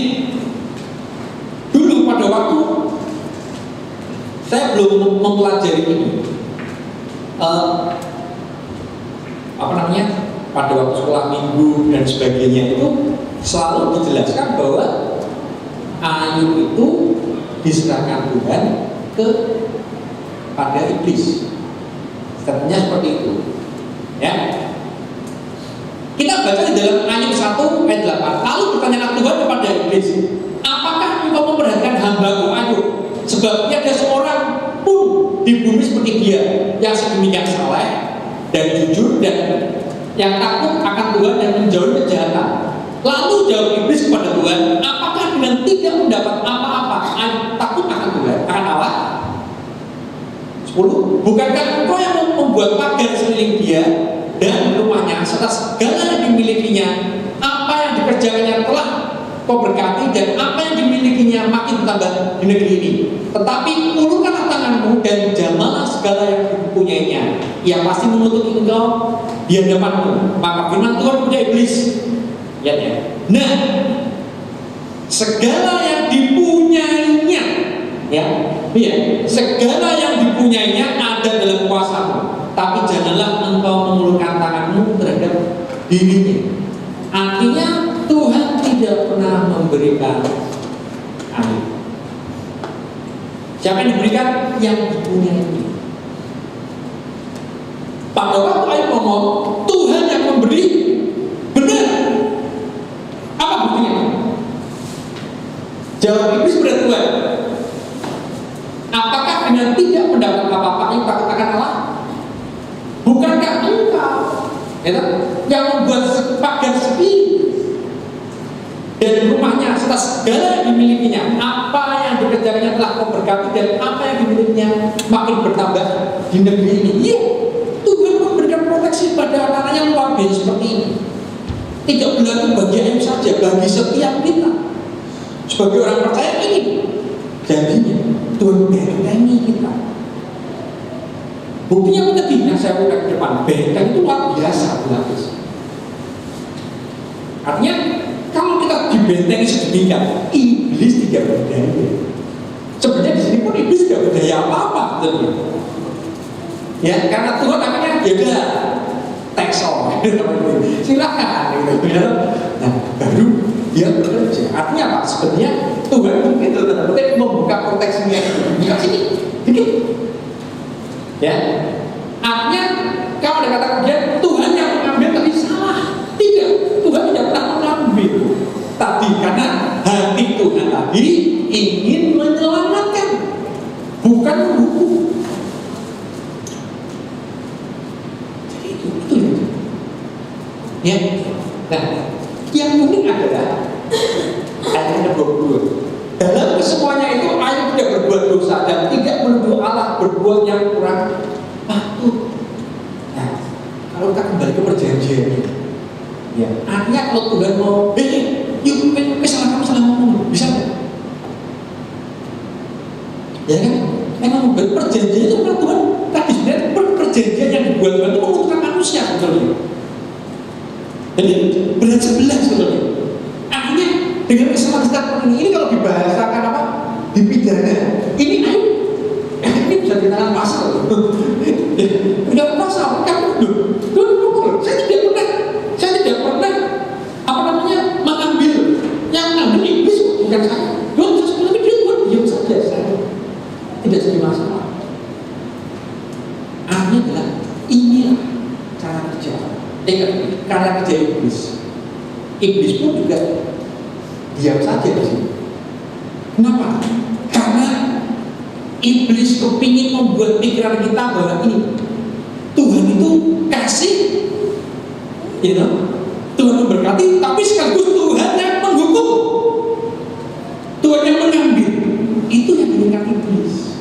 dulu pada waktu saya belum mempelajari ini, pada waktu sekolah minggu dan sebagainya itu selalu dijelaskan bahwa Ayub itu diserahkan Tuhan kepada iblis. Katanya seperti itu. Ya. Kita baca di dalam Ayub 1 ayat 8. Lalu bertanyalah Tuhan kepada iblis, apakah engkau memperhatikan hamba-Ku Ayub? Sebab tiada seorang pun di bumi seperti dia yang sedemikian saleh dan jujur dan yang takut akan Tuhan dan menjauhi kejahatan. Lalu jawab iblis kepada Tuhan, apakah dengan tidak mendapat apa-apa takut akan Tuhan, akan Allah? 10. Bukankah engkau yang membuat pagar sekeliling dia dan rumahnya serta segala yang dimilikinya? Apa yang dikerjakannya telah kau berkati dan apa yang dimilikinya makin bertambah di negeri ini. Tetapi ulurkanlah tanganmu dan jamalah segala yang dipunyainya. Ia pasti menutup engkau di hadapanmu. Maka firman Tuhan kepada iblis, lihat ya. Nah, segala yang dipunyainya, ya, segala yang dipunyainya ada dalam kuasamu. Tapi janganlah engkau mengulurkan tanganmu terhadap dirinya. Artinya Tuhan tidak pernah memberikan Ayub. Siapa yang diberikan? Yang dipunyai. Pada waktu Ayub ngomong, Tuhan yang memberi, benar. Apa buktinya? Jawab iblis kepada Tuhan, apakah dengan tidak mendapat apa-apa yang takut akan Allah? Bukankah engkau yang membuat pagar sendiri dan rumahnya serta segala yang dimilikinya? Apa yang dikerjakannya telah kau berkati dan apa yang dimilikinya makin bertambah di negeri ini? Iya, Tuhan memberikan proteksi pada anak-anak yang luar biasa seperti ini. Tidak berlaku bagi Ayub saja, bagi setiap kita. Sebagai orang percaya ini janjinya Tuhan bentengi kita. Buktinya tadi yang saya buka ke depan, benteng itu luar biasa berlapis. Artinya kalau kita dibentengi sedemikian, iblis tidak berdaya. Sebenarnya di sini pun iblis tidak berdaya apa-apa, tentunya. Ya, karena Tuhan akhirnya beda teksol, silakan. Nah, baru dia bekerja. Artinya apa? Sebenarnya Tuhan mungkin betul-betul membuka proteksinya. Buka sini, dikit. Ya, artinya kalau ada kata kemudian Tuhan yang mengambil tapi salah. Tidak, Tuhan tidak pernah mengambil. Tapi karena hati Tuhan tadi ingin menyelamatkan, bukan menghukum. Jadi itu ya. Nah, yang unik adalah ayat 22. Dalam kesemuanya itu Ayub tidak berbuat dosa dan tidak menuduh Allah berbuat yang kurang patuh. Nah, kalau kita kembali ke perjanjian, ya, artinya kalau Tuhan mau, yuk, salah ngomong, bisa nggak? Ya kan? Memang perjanjian itu kan Tuhan tadi sebenarnya perjanjian yang dibuat Tuhan itu menguntungkan manusia sebetulnya. Jadi berat sebelah sebetulnya. Artinya dengan kesalahan ini kalau dibahasakan apa? Dipidana. Ini Ayub. Ini bisa ditahan pasal. Tidak pasal. Kamu mengajukan saya, tapi dia diam saja, saya tidak jadi masalah. Artinya adalah inilah cara kerja, cara kerja iblis. Iblis pun juga diam saja di sini. Kenapa? Karena iblis kepingin membuat pikiran kita bahwa ini Tuhan itu kasih, Tuhan memberkati, tapi sekaligus Tuhan yang menghukum, Tuhan yang mengambil. Itu yang diinginkan iblis.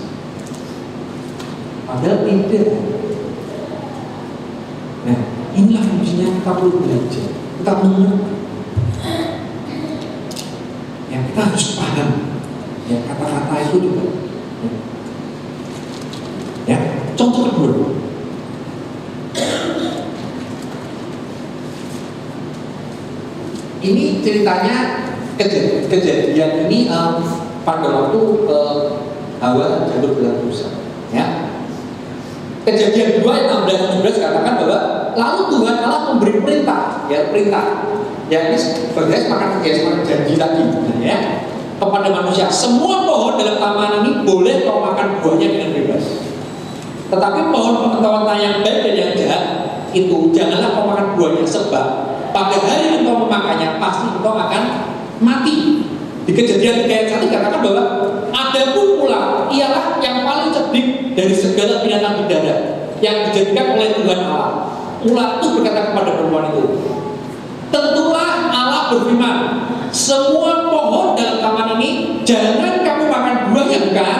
Padahal tidak. Nah, inilah fungsinya kita perlu belajar, kita mengerti. Ya, kita harus paham. Ya, kata-kata itu juga. Ya, contoh kedua. Ini ceritanya kejadian ini pada waktu Hawa jatuh dalam dosa. Ya. Kejadian 2 ayat 16-17 katakan bahwa lalu Tuhan Allah memberi perintah. Ya, ini sebagai makan janji tadi, ya, kepada manusia. Semua pohon dalam taman ini boleh kau makan buahnya dengan bebas. Tetapi pohon pengetahuan yang baik dan yang jahat itu janganlah kau makan buahnya, sebab pada hari engkau memakannya pasti engkau akan mati. Di Kejadian 3 ayat 1 dikatakan bahwa adapun ular ialah yang paling cerdik dari segala binatang di darat yang dijadikan oleh Tuhan Allah. Ular itu berkata kepada perempuan itu, tentulah Allah berfirman, semua pohon dalam taman ini jangan kamu makan buahnya, bukan?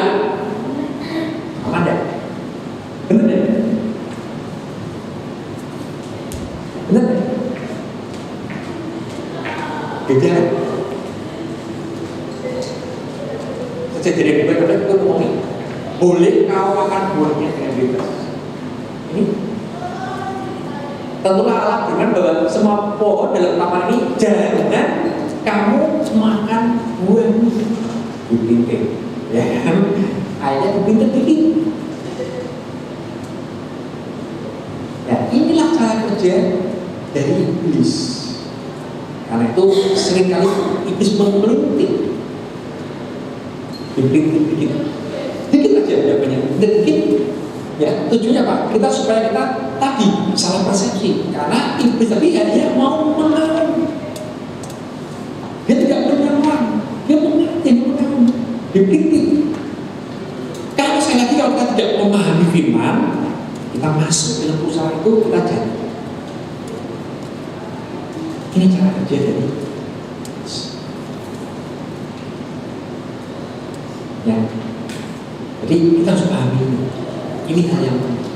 Ada. Benar ya? Benar ya? Beda. Kejadian berikutnya itu ngomongin, boleh kau makan buahnya dengan bebas. Ini tentulah Allah berfirman bahwa semua pohon dalam taman ini jangan kamu makan buahnya. Dipintir, ya kan? Ayatnya dipintir dikit. Ya, inilah cara kerja dari iblis. Karena itu seringkali iblis memelintir, dikit aja jawabannya, dikit. Ya, tujuannya apa? Supaya kita tadi salah persepsi. Karena iblis tadi hanya mau menang. Dia tidak menyerang, dia menang, dikit. Kalau saya lagi kalau kita tidak memahami firman, kita masuk dalam perusahaan itu, kita jatuh. Ini cara kerja dari ya. Jadi kita harus pahami ini. Ini hal yang penting.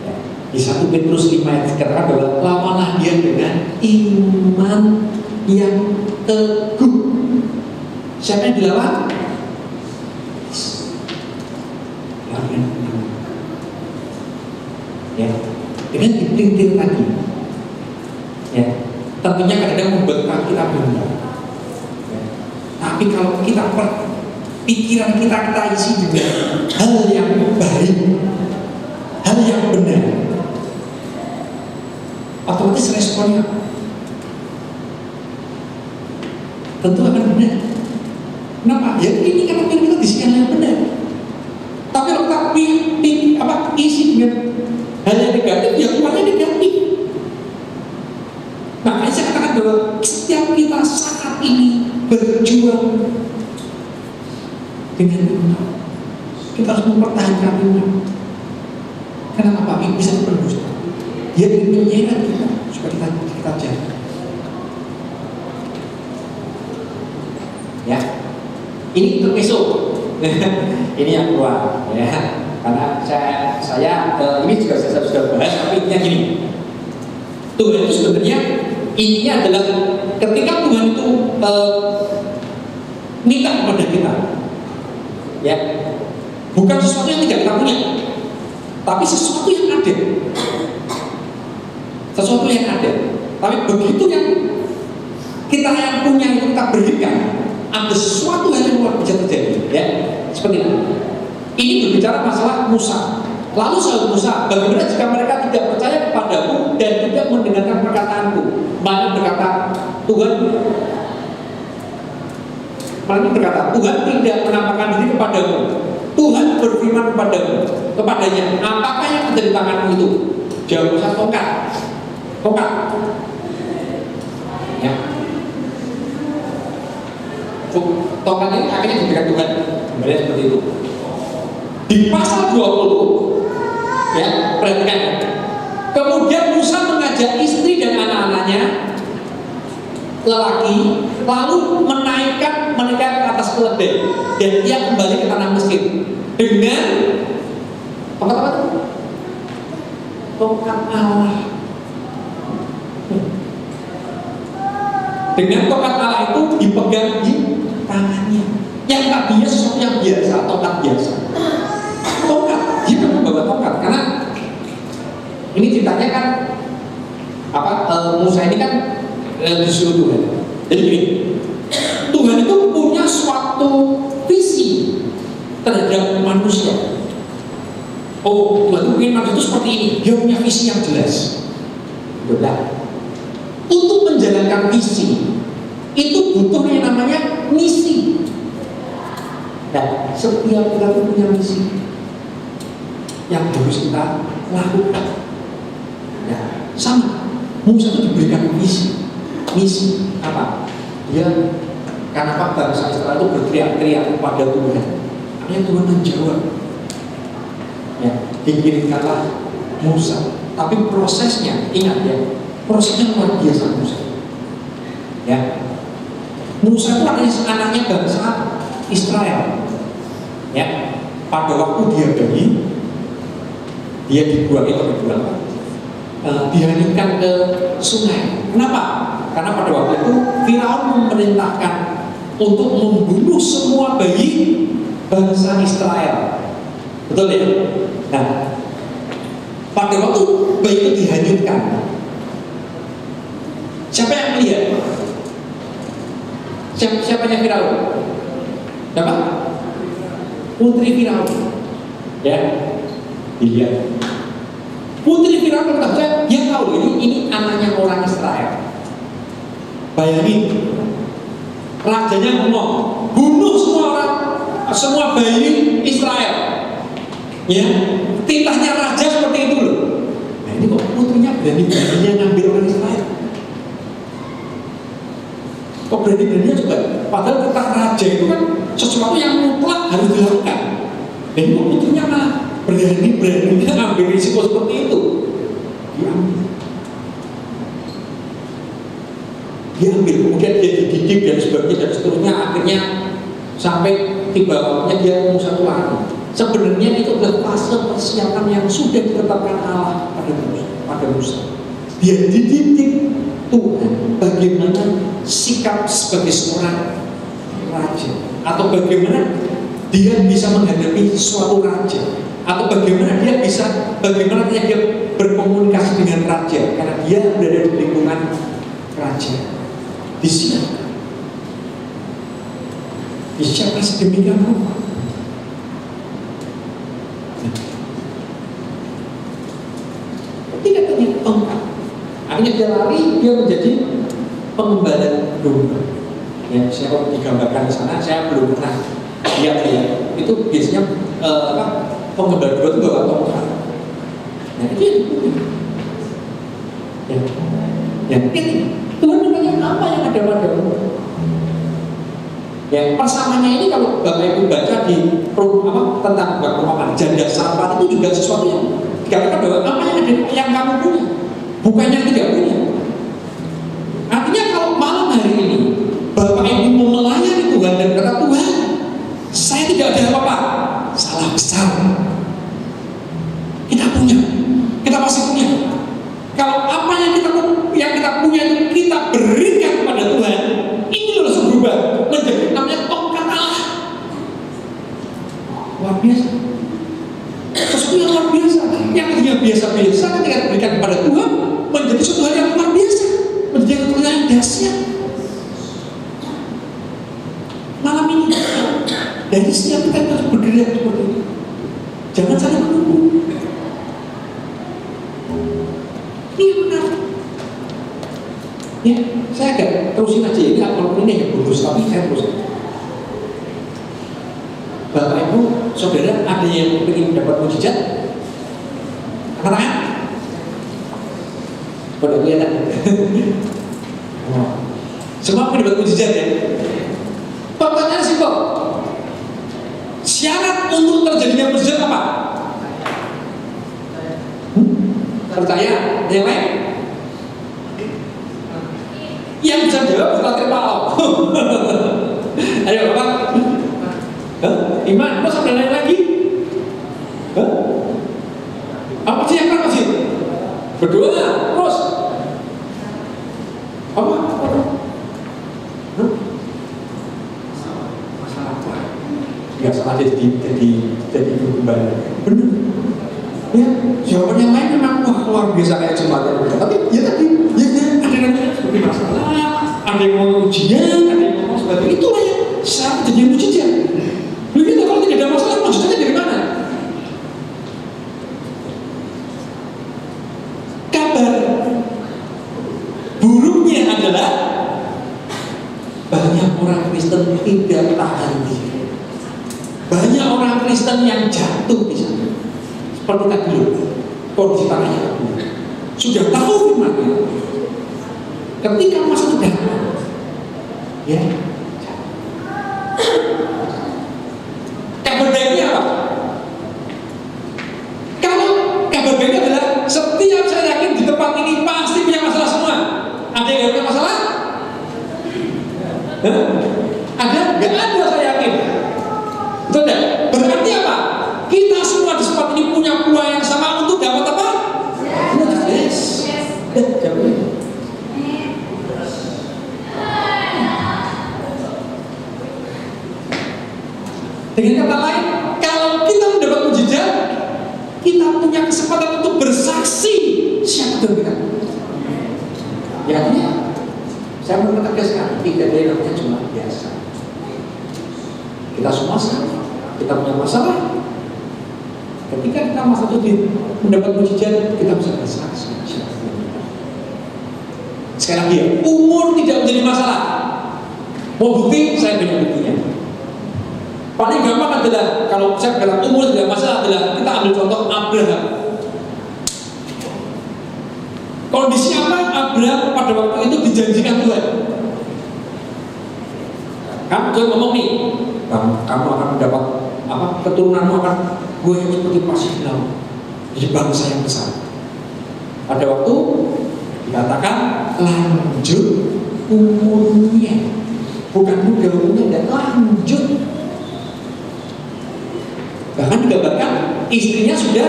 Ya. Di 1 Petrus 5 ayat dikatakan bahwa lawanlah dia dengan iman yang teguh. Siapa yang dilawan? Ya, dengan dipelintir tadi, ya, tentunya kadang-kadang membuat kita benar. Ya. Tapi kalau kita pikiran kita isi dengan hal yang baik, hal yang benar, otomatis responnya tentu akan benar. Kenapa? Ya ini karena pikiran kita diisi yang benar. Tapi kalau kita isi dengan hal yang negatif, ya keluarnya negatif. Makanya saya katakan bahwa setiap kita saat ini berjuang dengan iman, kita harus mempertahankan iman. Kenapa? Ini bisa berdusta. Dia ingin menyeret kita supaya kita jaga. Ya, ini untuk besok. Ini yang keluar, ya. Karena saya ini juga saya sudah bahas, tapi intinya gini, Tuhan itu sebenarnya intinya adalah ketika Tuhan itu minta kepada kita, ya, bukan sesuatu yang tidak kita punya, tapi sesuatu yang ada, tapi begitu yang kita yang punya itu kita berikan, ada sesuatu hal yang luar biasa terjadi, ya, seperti itu. Ini berbicara masalah Musa. Lalu sahabat Musa, bagaimana jika mereka Tuhan malah berkata, Tuhan tidak menampakkan diri kepadamu. Tuhan berfirman kepadanya, apakah yang ada di tanganmu itu? Jawab Musa, tongkat. Ya. Tongkat ini akhirnya diberikan Tuhan. Kembali seperti itu. Di pasal 20, ya, perhatikan. Kemudian Musa mengajak istri dan anak-anaknya lelaki, lalu menaikkan mereka ke atas keledai, dan ia kembali ke tanah Mesir dengan tongkat Allah. Dengan tongkat Allah itu dipegang di tangannya. Yang tadinya sesuatu yang biasa, tongkat biasa. Tongkat, dia membawa tongkat karena ini ceritanya kan Musa ini kan disuruh Tuhan. Jadi gini, Tuhan itu punya suatu visi terhadap manusia. Oh, Tuhan itu ingin manusia itu seperti ini. Dia punya visi yang jelas. Benar. Untuk menjalankan visi itu butuh yang namanya misi. Dan setiap kita itu punya misi yang harus kita lakukan. Ya, sama. Musa itu diberikan misi apa? Dia karena bangsa Israel itu berteriak-teriak kepada Tuhan. Akhirnya Tuhan menjawab. Ya, dikirimkanlah Musa. Tapi prosesnya, ingat ya, prosesnya luar biasa Musa. Ya, Musa itu anaknya bangsa Israel. Ya, pada waktu dia bayi, dia dibuang dihanyutkan ke sungai. Kenapa? Karena pada waktu itu Firaun memerintahkan untuk membunuh semua bayi bangsa Israel. Betul ya? Nah, pada waktu bayi itu dihanyutkan, siapa yang melihat? Siapanya Firaun? Siapa? Putri Firaun. Ya, dilihat. Putri Firaun berkata, dia tahu ini anaknya orang Israel. Bayangin, rajanya ngomong, bunuh semua bayi Israel. Ya, titahnya raja seperti itu loh. Nah ini kok putrinya berani-beraninya ngambil orang Israel? Kok berani-beraninya juga? Padahal titah raja itu kan sesuatu yang mutlak harus dilakukan. Dan ini kok putrinya malah berani-beraninya ngambil risiko seperti itu. Diambil, kemudian dia dididik dan sebagainya dan seterusnya, akhirnya sampai tiba waktunya dia Musa Tuhan. Sebenarnya itu adalah fase persiapan yang sudah ditetapkan Allah pada Musa. Dia dididik Tuhan bagaimana sikap sebagai seorang raja, atau bagaimana dia bisa menghadapi suatu raja, atau bagaimana dia berkomunikasi dengan raja karena dia berada di lingkungan raja. Disiapkan sedemikian rupa. Ketika tanya tongkat, akhirnya dia lari, dia menjadi pengembala domba. Ya, saya kalau digambarkan di sana, saya belum pernah lihat ya. Itu biasanya pengembala domba itu bawa tongkat. Nah itu yang ini. Tuhan bertanya, apa yang ada padamu? Ya, persamaannya ini kalau Bapak Ibu baca di tentang perumpamaan janda Sarfat itu juga sesuatu yang dikatakan bahwa apa yang ada yang kamu punya, bukan yang tidak punya. Artinya kalau malam hari ini Bapak Ibu mau melayani Tuhan dan berkata, Tuhan, saya tidak ada apa-apa, salah besar. Kita punya, kita pasti punya. Kalau apa yang kita punya itu kita berikan kepada Tuhan, ini langsung berubah menjadi namanya tongkat Allah. Luar biasa. Sesuatu yang luar biasa. Yang tadinya biasa-biasa ketika diberikan kepada Tuhan menjadi sesuatu hal yang luar biasa, menjadi sesuatu yang dahsyat. Malam ini dari setiap kita harus bergerak seperti itu. Jangan saling menunggu. Ini yang benar. Ya, saya agak terusin aja ini walaupun ini agak boros, tapi saya terus. Bapak Ibu, saudara, ada yang ingin dapat mujizat? Angkat tangan. Pada kelihatan. Semua ingin dapat mujizat ya. Pertanyaan simpel. Syarat untuk terjadinya mujizat apa? Percaya? Yang lain? Yang bisa jawab setelah terima Allah. Ayo Bapak. Iman, masa ada lain lagi? Apa sih yang apa sih? Berdoa, terus apa? Masalah apa? Gak salah jadi kembali. Benar. Ya, jawaban yang lain memang luar biasa kayak jembatan. Tapi ya tadi, ya ada yang seperti masalah, ada yang mau ujian, ada yang mau seperti itulah ya. Saat jadi mujizat. Begitu kalau tidak ada masalah, mujizatnya dari mana? Kabar buruknya adalah banyak orang Kristen tidak tahan diri. Banyak orang Kristen yang jatuh di sana. Seperti tadi dulu, kondisi tanahnya sudah tahu firman-Nya. Ketika masa itu datang, ya. Kabar baiknya apa? Kalau kabar baiknya adalah setiap saya yakin di tempat ini pasti punya masalah semua. Ada yang punya masalah? Ada? Gak ada, saya yakin. Betul tidak? Berarti apa? Kita semua di tempat ini punya peluang yang sama untuk dapat apa? Yes. Dengan kata lain, kalau kita mendapat mujizat, kita punya kesempatan untuk bersaksi siapa Tuhan kita. Ya, saya mau menegaskan, tidak ada yang namanya cuma biasa. Kita semua sama, kita punya masalah. Ketika kita masa itu mendapat mujizat, kita bisa bersaksi. Sekali lagi ya, umur tidak menjadi masalah. Mau bukti? Saya punya buktinya. Paling gampang adalah kalau saya bilang umur tidak masalah adalah kita ambil contoh Abraham. Kondisi apa Abraham pada waktu itu dijanjikan Tuhan? Kan Tuhan ngomong nih, kamu akan mendapat apa? Keturunanmu akan gue yang seperti pasir laut, jadi bangsa yang besar. Pada waktu dikatakan lanjut umurnya, bukan muda umurnya, dan lanjut. Bahkan digambarkan istrinya sudah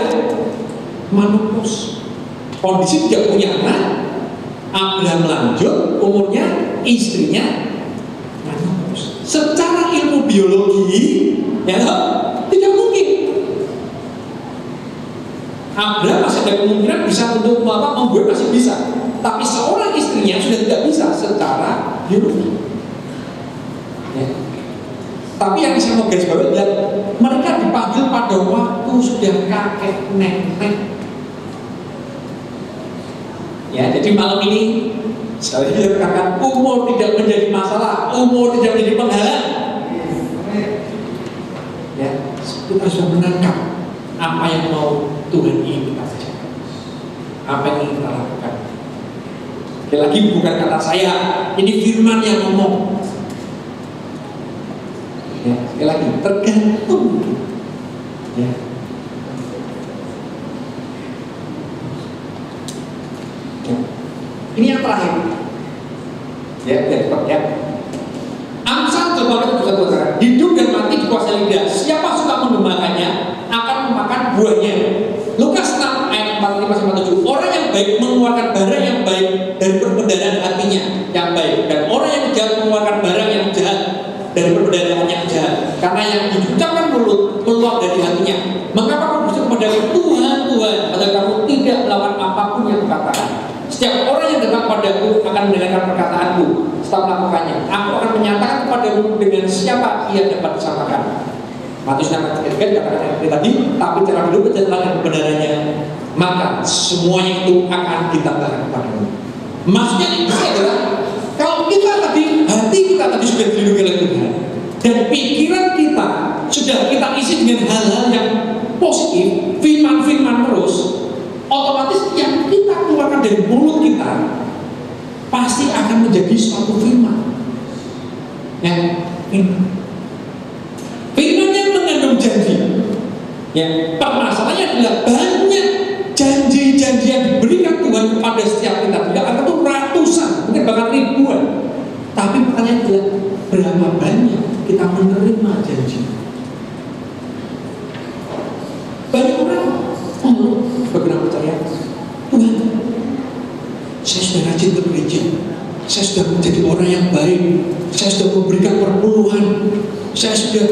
menopause, kondisi tidak punya anak. Abraham lanjut umurnya, istrinya menopause. Secara ilmu biologi, ya tidak mungkin. Abraham masih ada kemungkinan bisa untuk membuat, masih bisa. Tapi seorang istrinya sudah tidak bisa secara biologi. Ya. Tapi yang saya mau garis bawahi adalah mereka dipanggil pada waktu sudah kakek nenek. Ya, jadi malam ini sekali lagi saya katakan umur tidak menjadi masalah, umur tidak menjadi penghalang. Ya, kita sudah menangkap apa yang mau Tuhan ingin kita kerjakan, apa yang ingin kita lakukan. Sekali lagi bukan kata saya, ini firman yang ngomong. Ya, sekali lagi tergantung. Ya. Ya. Ini yang terakhir. Ya, cepat ya. Amsal 8:21, hidup dan mati dikuasai lidah. Siapa suka mengembangkannya akan memakan buahnya. Lukas 6 ayat 45-47. Orang yang baik mengeluarkan barang yang baik dari perbendaharaan hatinya yang baik, dan orang yang jahat mengeluarkan barang yang jahat dari perbendaharaan yang jahat. Karena yang diucapkan mulut keluar dari hatinya. Mengapa kamu berseru kepada Tuhan, Tuhan, padahal kamu tidak melakukan apapun yang kukatakan? Setiap orang yang datang padaku akan mendengarkan perkataanku. Setelah melakukannya, aku akan menyatakan kepadamu dengan siapa ia dapat disamakan. Matius 6:3 katakan tadi, tapi cara hidup berjalan dengan kebenarannya, maka semuanya itu akan ditambahkan kepadamu. Maksudnya ini adalah kalau kita tadi, hati kita tadi sudah dilindungi oleh Tuhan, dan pikiran kita sudah kita isi dengan hal-hal yang positif, firman-firman terus, otomatis yang kita keluarkan dari mulut kita pasti akan menjadi suatu firman. Ya, firman yang mengandung janji. Ya, permasalahannya adalah banyak janji-janji yang diberikan Tuhan kepada setiap kita. Tidak akan itu ratusan, mungkin bahkan ribuan. Tapi pertanyaan adalah berapa banyak kita menerima janji. Banyak orang beberapa percaya, Tuhan, saya sudah rajin ke gereja, saya sudah menjadi orang yang baik, saya sudah memberikan perpuluhan, saya sudah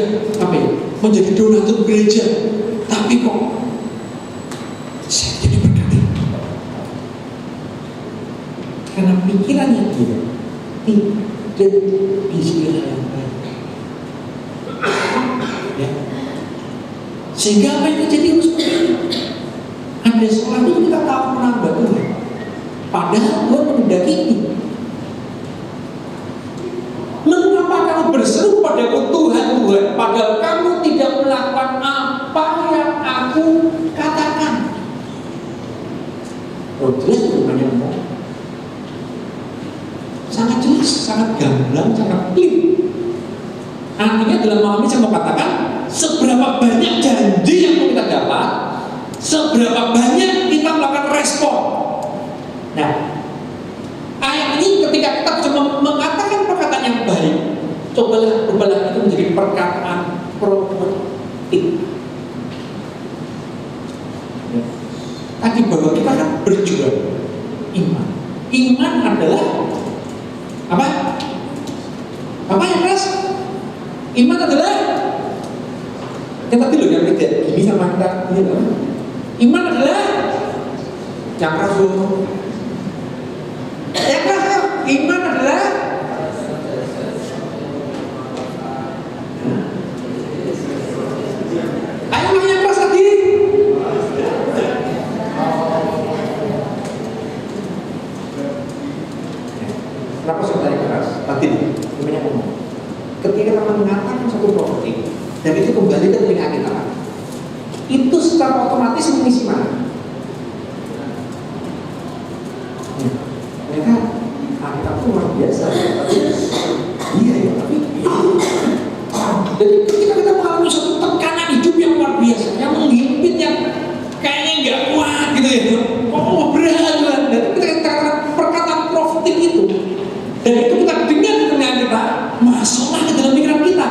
menjadi donatur gereja, tapi kok saya jadi berkati. Karena pikirannya dia tidak diisi yang baik. Ya. Sehingga apa yang terjadi harus seperti ini. Ada seorang itu kita tahu menambah Tuhan, padahal Tuhan mengendaki ini. Mengapa kamu berseru padaku Tuhan, Tuhan, padahal kamu tidak melakukan apa yang aku katakan? Oh, jelas bukannya ngomong. Sangat jelas, sangat gamblang, sangat clear. Artinya dalam malam ini saya mau katakan, seberapa banyak janji yang mau kita dapat, seberapa banyak kita melakukan respon. Nah, ayat ini ketika kita bisa mengatakan perkataan yang baik, cobalah ubahlah itu menjadi perkataan produktif. Ya. Tadi bahwa kita kan berjuang iman. Iman adalah apa? Apa yang keras? Iman adalah kita tadi loh yang beda. Ini sama kita ini loh. Iman adalah yang keras loh. Yang keras loh. Iman adalah ayo yang keras lagi. Kenapa saya tarik keras? Tadi banyak ngomong. Ketika kita mengatakan satu profesi dan itu kembali ke telinga kita, itu secara otomatis mengisi mana? Mereka kita itu luar biasa. Iya ya, tapi jadi ketika kita mengalami satu tekanan hidup yang luar biasa, yang menghimpit, yang kayaknya nggak kuat gitu ya, oh berat banget. Dan kita katakan perkataan profetik itu, dan itu kita dengar di telinga kita, masuklah ke dalam pikiran kita.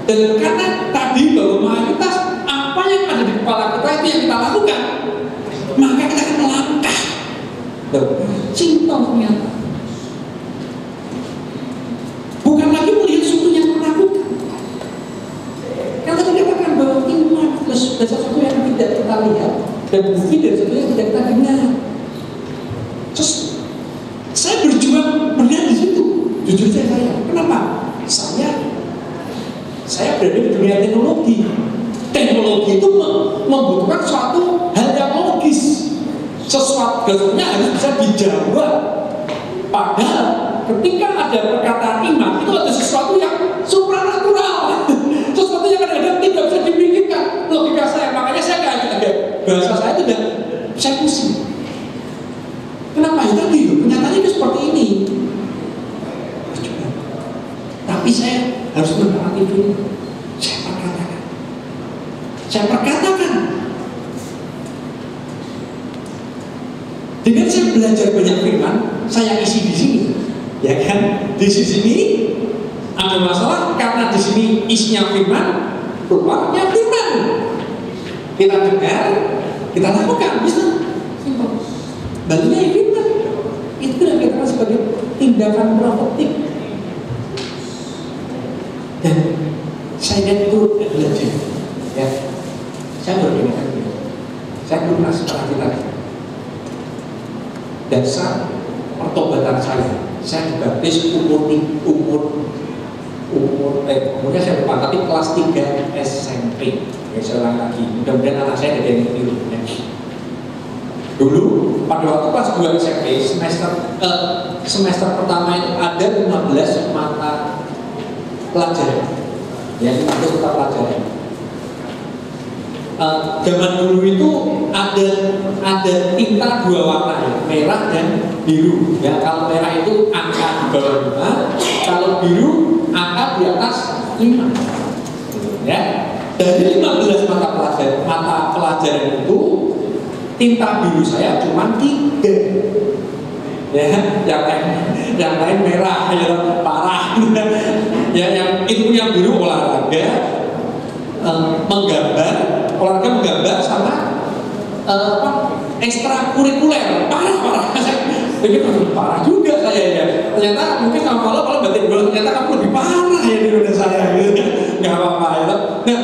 Dan karena tadi bahwa mayoritas apa yang ada di kepala kita itu yang kita lakukan, maka kita akan melangkah. Cinta ternyata bukan lagi melihat sesuatu yang menakutkan. Yang tadi katakan bahwa iman adalah sesuatu yang tidak kita lihat dan bukti dari sesuatu yang tidak kita dengar. Terus saya berjuang benar di situ. Jujur saya, kenapa? Saya berada di dunia teknologi. Teknologi itu membutuhkan suatu hal yang logis. Sesuatu harus bisa dijawab. Padahal ketika ada perkataan iman, itu ada sesuatu yang supranatural. Sesuatu yang kadang-kadang tidak bisa dipikirkan. Logika saya, makanya saya kayak bahasa saya itu saya pusing. Kenapa itu tadi? Kenyataannya itu seperti ini. Tapi saya harus menaati dulu. Saya perkatakan. Dengan saya belajar banyak firman, saya isi di sini, ya kan? Di sini ada masalah karena di sini isinya firman, keluarnya firman. Kita dengar, kita lakukan, bisa. Simpel. Baliknya firman. Itu yang kita sebagai tindakan profetik. Dan saya itu belajar, ya. Saya berpikir, saya belum pernah setelah kita. Dasar pertobatan saya dibaptis umurnya saya lupa, tapi kelas 3 SMP. Ya, saya ulang lagi. Mudah-mudahan anak saya ada yang tiru. Ya. Dulu pada waktu kelas 2 SMP semester pertama itu ada 15 mata pelajaran. Ya, 15 mata pelajaran. Zaman dulu itu ada tinta dua warna ya, merah dan biru. Ya, kalau merah itu angka di bawah 5, kalau biru angka di atas 5. Ya, dari 15 mata pelajaran itu tinta biru saya cuma 3. Ya, yang lain merah, ya parah. Ya, yang itu yang biru olahraga menggambar sama ekstrakurikuler, parah. Jadi parah juga saya ya. Ternyata mungkin kalau batin bola ternyata kamu lebih parah ya daripada saya gitu. Nggak apa-apa ya. Nah,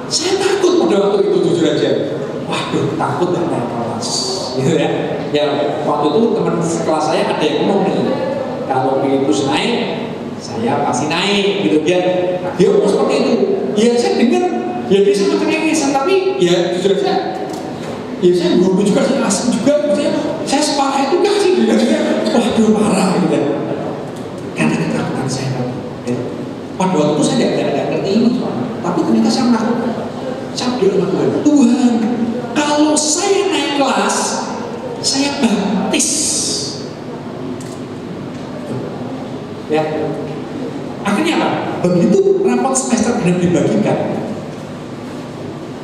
saya takut pada waktu itu jujur aja. Waduh, takut dan naik kelas, gitu ya. Ya waktu itu teman sekelas saya ada yang ngomong nih, kalau pengen terus naik, saya pasti naik, gitu dia ngomong seperti itu. Ya saya dengar, ya dia sama cengengesan, tapi ya jujur aja, ya saya guru juga, saya asing juga, saya separah itu gak sih, waduh parah gitu kan. Karena ketakutan saya, ya. Pada waktu itu saya tidak ngerti ini, tapi ternyata saya melakukan. Saya berdoa sama Tuhan, kalau saya naik kelas, saya baptis. Ya, akhirnya apa? Begitu rapot semester benar dibagikan,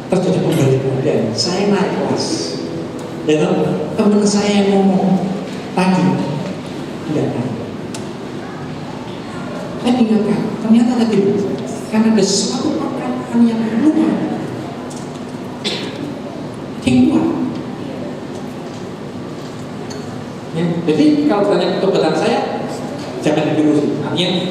terjadi pembalikan dan saya naik kelas. Dan teman saya yang ngomong tadi tidak naik. Saya ingatkan, ternyata tadi karena ada sesuatu perkataan yang luar. Ya, jadi kalau tanya ketobatan saya jangan ditiru. Artinya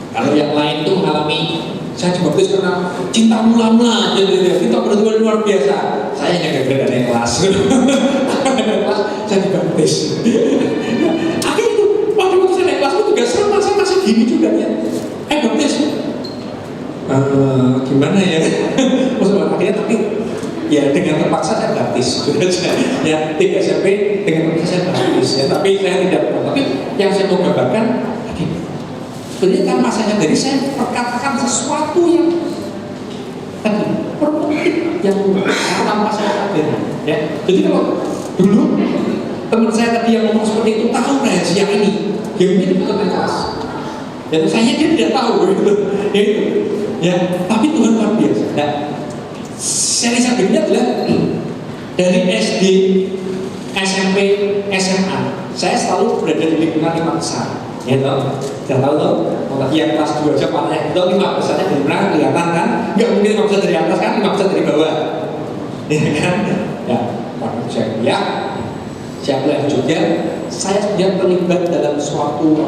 kalau yang lain itu mengalami saya dibaptis karena cinta mula-mula, jadi kita berdua luar biasa. Saya hanya gagal dari kelas. Saya dibaptis. Akhirnya itu waktu saya naik kelas itu juga sama, saya masih gini juga ya. Baptis. Gimana ya? Maksudnya akhirnya tapi ya dengan terpaksa saya baptis, ya 3 SMP dengan terpaksa saya baptis, ya tapi saya tidak. Tapi yang saya mau gambarkan, sebenarnya tanpa saya dari saya perkatakan sesuatu yang tadi produktif yang tanpa saya sadari, ya. Jadi kalau dulu teman saya tadi yang ngomong seperti itu tahu rahasia ini, dia mungkin ikut kelas, dan saya dia tidak tahu gitu, ya itu, ya. Tapi Tuhan luar biasa. Nah, seri berikutnya adalah dari SD, SMP, SMA. Saya selalu berada di lingkungan 5 besar. Ya toh, jangan tahu toh. Kalau yang kelas 2 aja parah, itu 5 besarnya dari mana kelihatan kan? Nggak mungkin 5 besar dari atas kan, 5 besar dari bawah. Ya kan? Ya, waktu saya kuliah, saya kuliah di Jogja. Saya sudah terlibat dalam suatu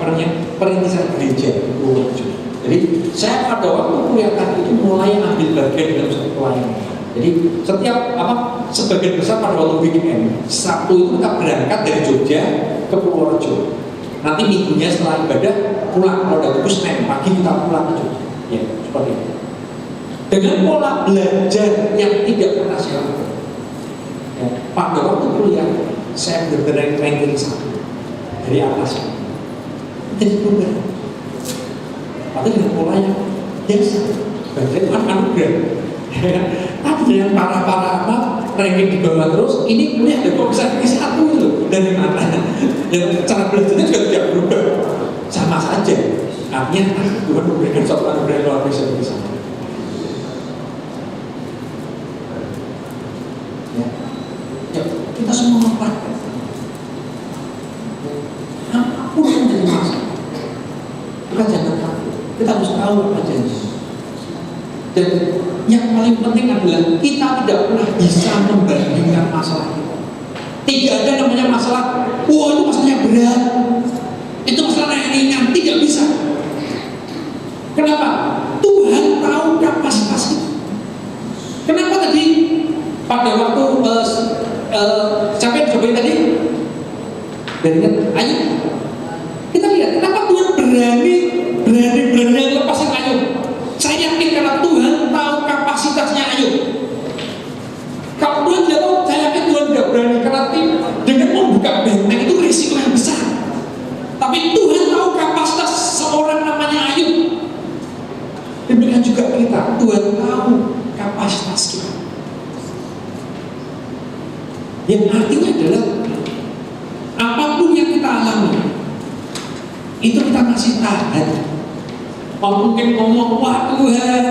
perintisan gereja di Purworejo. Jadi saya pada waktu kuliah tadi itu mulai ambil bagian dalam satu pelayanan. Jadi setiap sebagian besar pada waktu weekend Sabtu itu kita berangkat dari Jogja ke Purworejo. Nanti minggunya setelah ibadah pulang, kalau dari Senin pagi kita pulang ke Jogja. Ya seperti itu. Dengan pola belajar yang tidak pernah saya lakukan. Ya, pada waktu kuliah saya benar-benar ranking 1 dari atas. Jadi berubah. Tapi dengan pola yang biasa, berarti Tuhan anugerah. Tapi yang parah-parah ranking di bawah terus, ini kuliah ada kok bisa ranking 1 loh. Dari mana? Yang cara belajarnya juga tidak berubah, sama saja. Artinya Tuhan memberikan suatu anugerah yang luar biasa bagi saya. Ya, kita semua mempraktek. Apapun yang menjadi masalah, kita jangan takut. Kita harus tahu apa janji. Dan yang paling penting adalah kita tidak pernah bisa membandingkan masalah kita. Tidak ada namanya masalah, wah itu masalahnya berat, itu masalah yang ringan, tidak bisa. Kenapa? Tuhan tahu kapasitas kita. Kenapa tadi pada waktu siapa yang cobain tadi? Dan ayo kita lihat kenapa Tuhan berani lepasin Ayub. Saya yakin karena Tuhan tahu kapasitasnya Ayub. Kalau Tuhan tidak tahu, saya yakin Tuhan tidak berani Yang artinya adalah apapun yang kita alami itu kita masih tahan. Mungkin ngomong, wah Tuhan,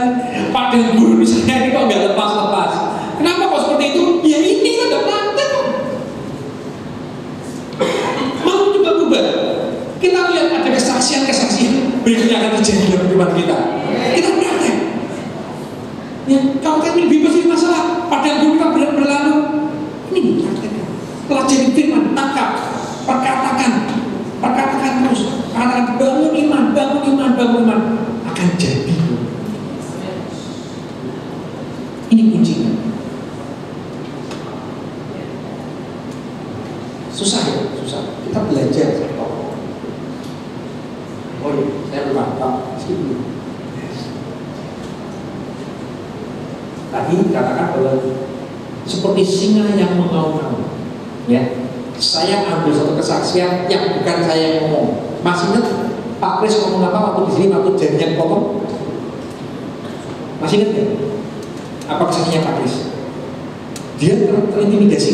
padahal guru saya ini kok nggak lepas-lepas. Kenapa kok seperti itu? Ya ini ada praktek kok. Mau coba ubah. Kita lihat ada kesaksian-kesaksian berikutnya akan terjadi dalam kehidupan kita. Kita praktek. Ya, kalau kan lebih besar masalah, padahal guru kita berlalu. Ini praktek. Pelajari firman, tangkap, perkatakan terus, katakan bangun iman akan jadi. Ini kuncinya. Susah ya, susah. Kita belajar. Oh iya, saya lupa. Tadi katakan bahwa seperti singa yang mengaum-ngaum. Ya, saya ambil satu kesaksian yang bukan saya yang ngomong. Masih ingat Pak Kris ngomong apa waktu di sini waktu jadinya potong? Masih ingat ya? Apa kesaksiannya Pak Kris? Dia terintimidasi.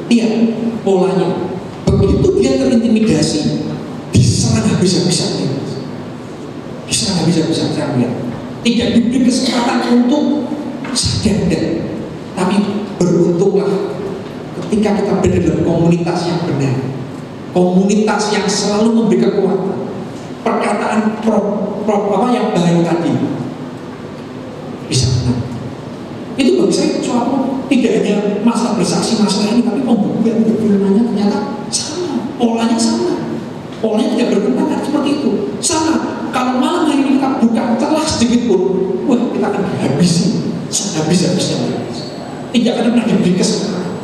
Lihat polanya. Begitu dia terintimidasi, diserang habis-habisan. Diserang habis-habisan, saya lihat. Tidak diberi kesempatan untuk sadar, tapi beruntunglah ketika kita berada dalam komunitas yang benar, komunitas yang selalu memberi kekuatan. Perkataan apa yang baik tadi bisa benar. Itu bagi saya suatu tidak hanya masalah bersaksi masalah ini, tapi pembuktian firman-Nya ternyata sama, polanya sama, polanya tidak bertentangan seperti itu, sama. Kalau malam hari ini kita buka celah sedikit pun, wah kita akan dihabisi, habis-habisnya. Tidak akan pernah diberi kesempatan.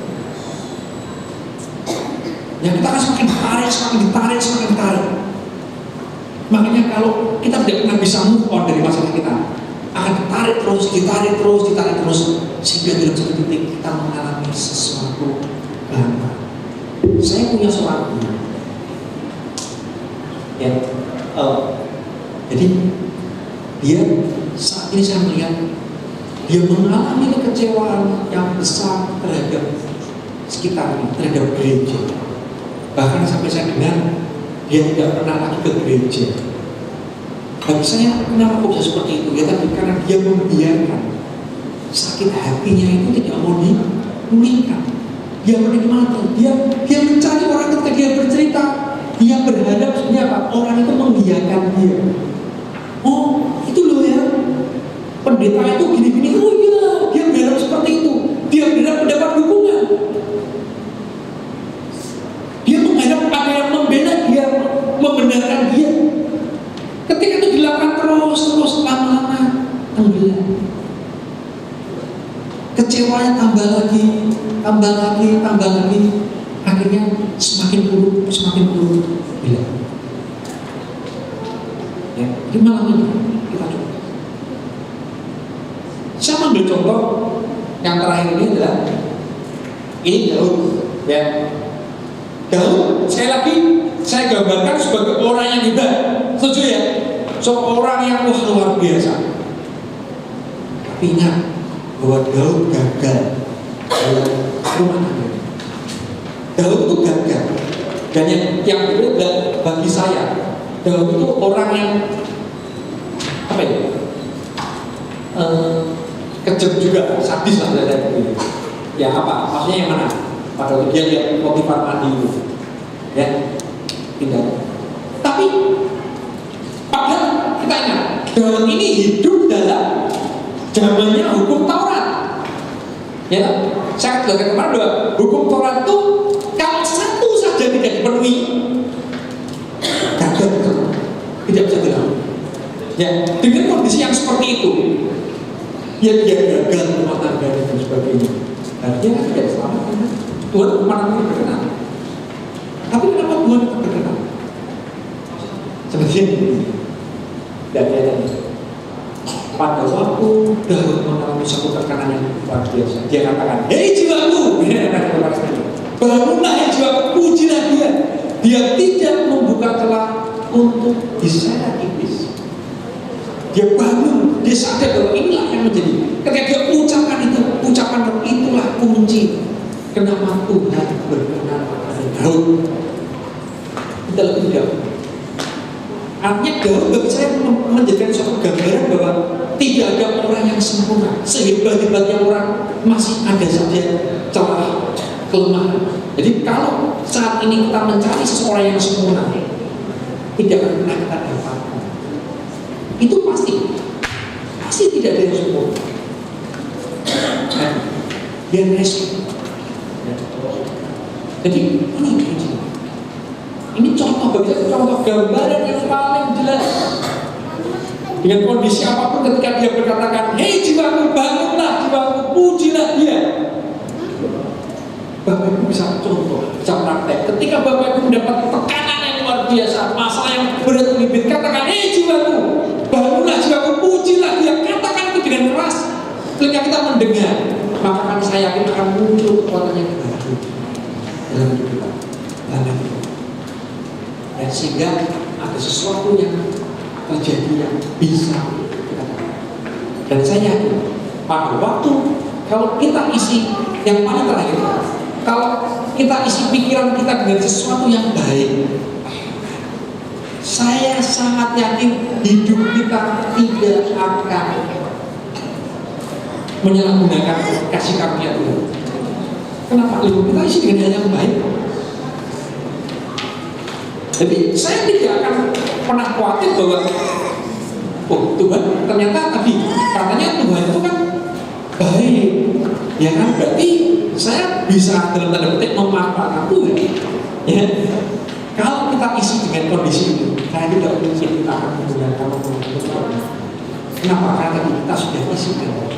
Ya kita akan semakin ditarik. Makanya kalau kita tidak pernah bisa move on dari masalah kita, akan ditarik terus, sehingga dalam satu titik kita mengalami sesuatu gangguan. Saya punya seorang guru, ya, jadi dia saat ini saya melihat dia mengalami kekecewaan yang besar terhadap sekitarnya, terhadap gereja. Bahkan sampai saya dengar dia tidak pernah lagi ke gereja. Bagi saya kenapa kok bisa seperti itu? Ya tapi karena dia membiarkan sakit hatinya itu tidak mau dipulihkan. Dia menikmati, dia mencari orang ketika dia bercerita, dia berharap sebenarnya apa? Orang itu mengiyakan dia. Oh itu loh ya, pendeta itu gini-gini. Oh iya, dia berharap seperti itu. Dia berharap mendapat dukungan. Dia mengharap ada yang membela dia, membenarkan dia. Ketika itu dilakukan terus lama-lama tenggelam. Kecewanya tambah lagi. Akhirnya semakin buruk. Bila. Ya, di malam ini kita coba. Saya ambil contoh yang terakhir ini adalah ini Daud. Ya, Daud sekali lagi saya gambarkan sebagai orang yang hebat. Setuju ya? Seorang yang luar biasa. Tapi ingat bahwa Daud gagal dalam rumah tangga. Daud itu gagal. Dan yang itu bagi saya, Daud itu orang yang apa ya? Kejam juga, sadis lah saya begini. Ya apa? Maksudnya yang mana? Padahal dia lihat motifan mandi itu, ya tidak. Tapi padahal kita ingat, Daud ini hidup dalam zamannya hukum Taurat. Ya, saya katakan kemarin bahwa hukum Taurat itu kalau satu saja tidak dipenuhi, gagal, tidak bisa dilakukan. Ya, dengan kondisi yang seperti itu, ya dia gagal rumah tangga dan sebagainya. Dan dia tidak selamat karena Tuhan kemana-mana berkenan. Tapi kenapa Tuhan berkenan? Seperti ini. Dan dia tadi pada waktu Daud mengalami satu tekanan yang luar biasa, dia katakan, hei jiwaku, bangunlah hei jiwaku, pujilah dia. Dia tidak membuka celah untuk diseret iblis. Dia bangun, dia sadar bahwa inilah yang menjadi. Ketika dia ucapkan itu, ucapan itulah kunci kenapa Tuhan berkenan pada Daud. Kita lebih jauh. Artinya Daud bagi saya menjadikan suatu gambaran bahwa tidak ada orang yang sempurna. Sehebat-hebatnya orang masih ada saja celah, kelemahan. Jadi kalau saat ini kita mencari seseorang yang sempurna, tidak akan pernah kita dapatkan. Itu pasti tidak ada yang sempurna. Dia resiko. Jadi ini contoh bagi saya, contoh gambaran yang paling jelas. Dengan kondisi apapun ketika dia berkatakan, hei jiwaku, bangunlah jiwaku, pujilah dia. Bapak Ibu bisa contoh, bisa praktek. Ketika Bapak Ibu mendapat tekanan yang luar biasa, masalah yang berat menibit, katakan, hei jiwaku, bangunlah jiwaku, pujilah dia. Katakan itu dengan keras. Ketika kita mendengar, maka akan saya yakin akan muncul kekuatan yang baru dalam hidup kita. Dan sehingga ada sesuatu yang terjadi yang bisa kita dapat. Dan saya yakin pada waktu kalau kita isi yang paling terakhir, kalau kita isi pikiran kita dengan sesuatu yang baik, saya sangat yakin hidup kita tidak akan menyalahgunakan kasih karunia Tuhan. Kenapa? Hidup kita isi dengan hal yang baik. Jadi saya tidak akan pernah khawatir bahwa oh Tuhan ternyata tadi katanya Tuhan itu kan baik, ya kan, berarti saya bisa dalam tanda petik memanfaatkan Tuhan. Ya, kalau kita isi dengan kondisi itu, saya tidak mungkin kita akan menggunakan Tuhan. Kenapa? Karena tadi kita sudah isi dengan.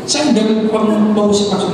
Saya sudah mengusik maksud